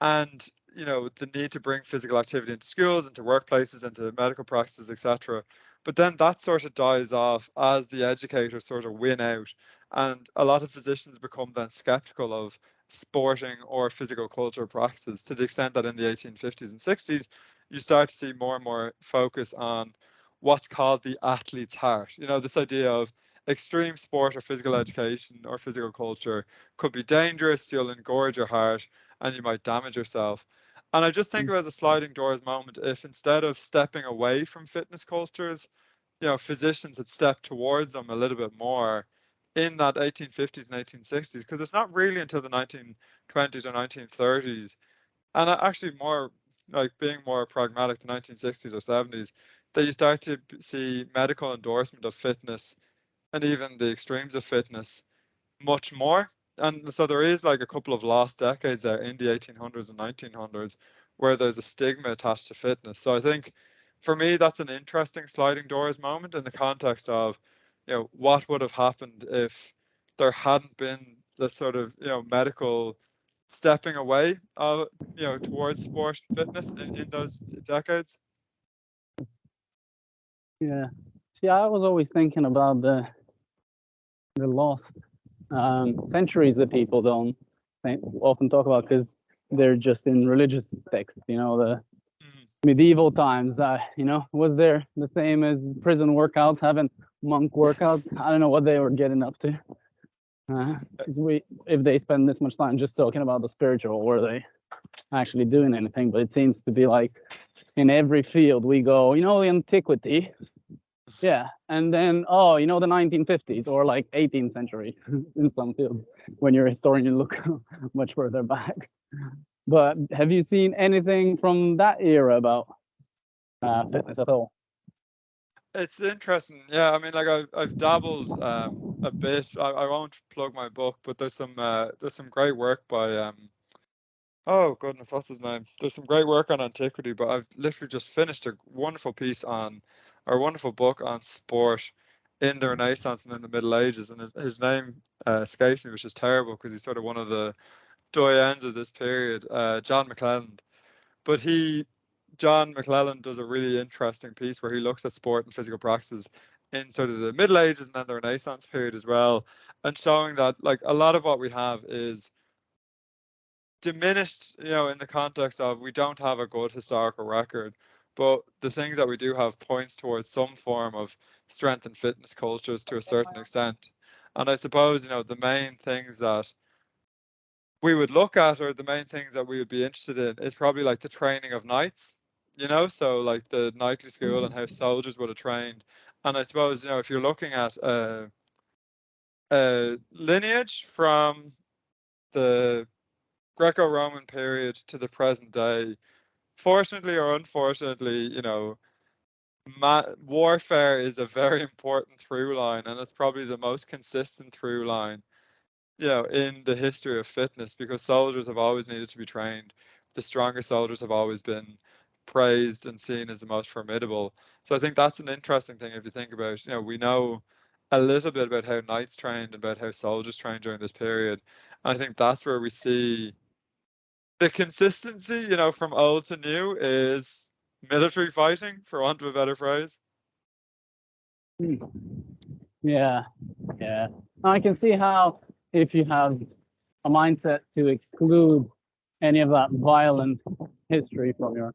and the need to bring physical activity into schools, into workplaces, into medical practices, etc. But then that sort of dies off as the educators sort of win out, and a lot of physicians become then skeptical of sporting or physical culture practices, to the extent that in the 1850s and 60s you start to see more and more focus on what's called the athlete's heart. This idea of extreme sport or physical education or physical culture could be dangerous, you'll engorge your heart, and you might damage yourself. And I just think it was a sliding doors moment if, instead of stepping away from fitness cultures, physicians had stepped towards them a little bit more, in that 1850s and 1860s, because it's not really until the 1920s or 1930s, and actually more like being more pragmatic, the 1960s or 70s, that you start to see medical endorsement of fitness and even the extremes of fitness much more. And so there is like a couple of lost decades there in the 1800s and 1900s where there's a stigma attached to fitness. So I think for me, that's an interesting sliding doors moment in the context of, what would have happened if there hadn't been the sort of, medical stepping away, towards sport and fitness in those decades. Yeah. See, I was always thinking about the lost centuries that people don't often talk about because they're just in religious texts. The medieval times. Was there the same as prison workouts, having monk workouts? I don't know what they were getting up to. If they spend this much time just talking about the spiritual, were they actually doing anything? But it seems to be like in every field we go, antiquity. Yeah, and then the 1950s or like 18th century in some fields. When you're a historian, you look much further back. But have you seen anything from that era about fitness at all? It's interesting. Yeah, I mean, like I've dabbled a bit. I won't plug my book, but there's some great work by oh goodness, what's his name? There's some great work on antiquity, but I've literally just finished a wonderful piece on, or a wonderful book on sport in the Renaissance and in the Middle Ages, and his name escapes me, which is terrible because he's sort of one of the doyens of this period, John McClelland. But John McClelland does a really interesting piece where he looks at sport and physical practices in sort of the Middle Ages and then the Renaissance period as well, and showing that like a lot of what we have is diminished, in the context of we don't have a good historical record, but the thing that we do have points towards some form of strength and fitness cultures to a certain extent. And I suppose, the main things that we would look at, or the main things that we would be interested in, is probably like the training of knights, so like the knightly school and how soldiers would have trained. And I suppose, if you're looking at a lineage from the Greco-Roman period to the present day, fortunately or unfortunately, warfare is a very important through line, and it's probably the most consistent through line, in the history of fitness, because soldiers have always needed to be trained. The stronger soldiers have always been praised and seen as the most formidable. So I think that's an interesting thing if you think about, we know a little bit about how knights trained and about how soldiers trained during this period. And I think that's where we see the consistency, from old to new is military fighting, for want of a better phrase. Yeah, yeah. I can see how if you have a mindset to exclude any of that violent history from your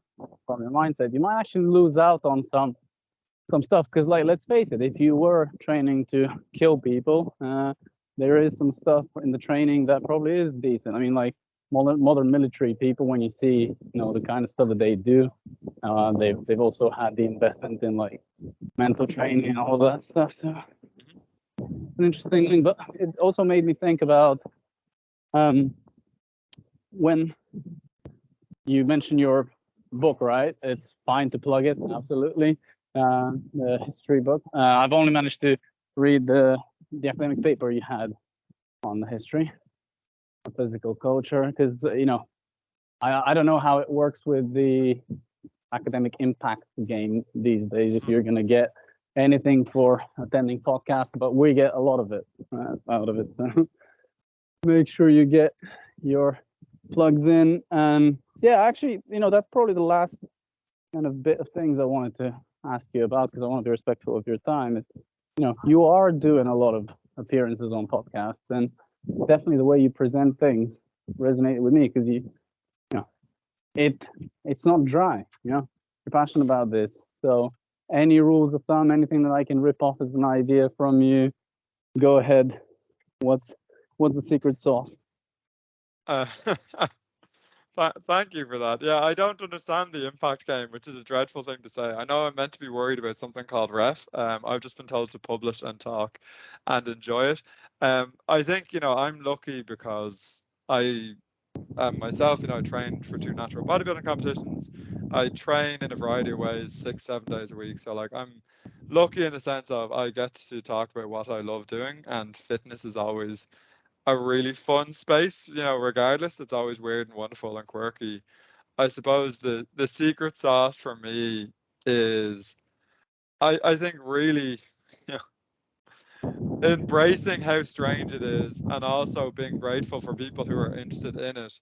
mindset, you might actually lose out on some stuff. Because, like, let's face it, if you were training to kill people, there is some stuff in the training that probably is decent. I mean, like modern military people, when you see the kind of stuff that they do, they've also had the investment in like mental training and all that stuff. So an interesting thing, but it also made me think about when you mentioned your book, right? It's fine to plug it, absolutely. The history book. I've only managed to read the academic paper you had on the history of physical culture, because I don't know how it works with the academic impact game these days, if you're going to get anything for attending podcasts, but we get a lot of it out of it. So make sure you get your plugs in. And yeah, actually, that's probably the last kind of bit of things I wanted to ask you about, because I want to be respectful of your time. You are doing a lot of appearances on podcasts, and definitely the way you present things resonated with me, because it's not dry. You're passionate about this. So any rules of thumb, anything that I can rip off as an idea from you, go ahead. What's the secret sauce? Thank you for that. Yeah, I don't understand the impact game, which is a dreadful thing to say. I know I'm meant to be worried about something called ref. I've just been told to publish and talk and enjoy it. I think, I'm lucky because I myself, I trained for 2 natural bodybuilding competitions. I train in a variety of ways, 6, 7 days a week. So like I'm lucky in the sense of I get to talk about what I love doing, and fitness is always a really fun space, regardless. It's always weird and wonderful and quirky. I suppose the secret sauce for me is I think really you embracing how strange it is and also being grateful for people who are interested in it.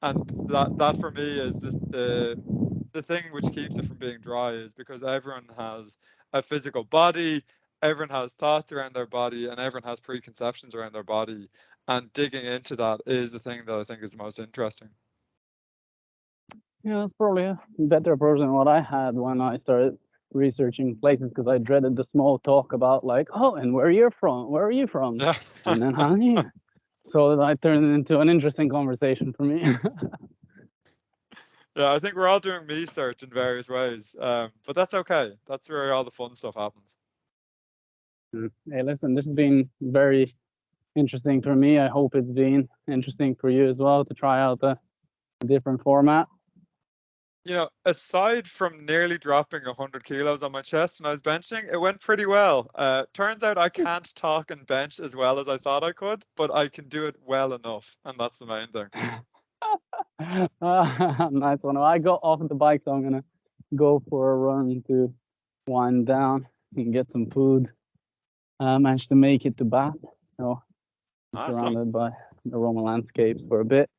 And that for me is the thing which keeps it from being dry, is because everyone has a physical body, everyone has thoughts around their body, and everyone has preconceptions around their body. And digging into that is the thing that I think is the most interesting. Yeah, that's probably a better approach than what I had when I started researching places, because I dreaded the small talk about like, oh, and where you're from, where are you from, Yeah. and then how you. So I turned it into an interesting conversation for me. Yeah, I think we're all doing research in various ways, but that's okay. That's where all the fun stuff happens. Hey, listen, this has been very interesting for me. I hope it's been interesting for you as well to try out a different format. Aside from nearly dropping 100 kilos on my chest when I was benching, it went pretty well. Turns out I can't talk and bench as well as I thought I could, but I can do it well enough, and that's the main thing. Nice one. I got off the bike, so I'm gonna go for a run to wind down and get some food. I managed to make it to Bath, so I'm Awesome. surrounded by the Roman landscapes for a bit.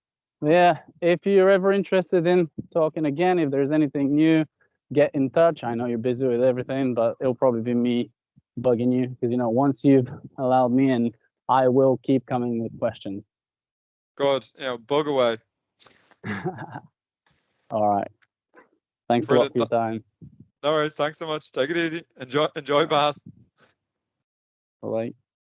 Yeah, if you're ever interested in talking again, if there's anything new, get in touch. I know you're busy with everything, but it'll probably be me bugging you, because once you've allowed me, and I will keep coming with questions. Good. Bug away. All right. Thanks a lot Brilliant. for your time. No worries. Thanks so much. Take it easy. Enjoy Bath. Bye.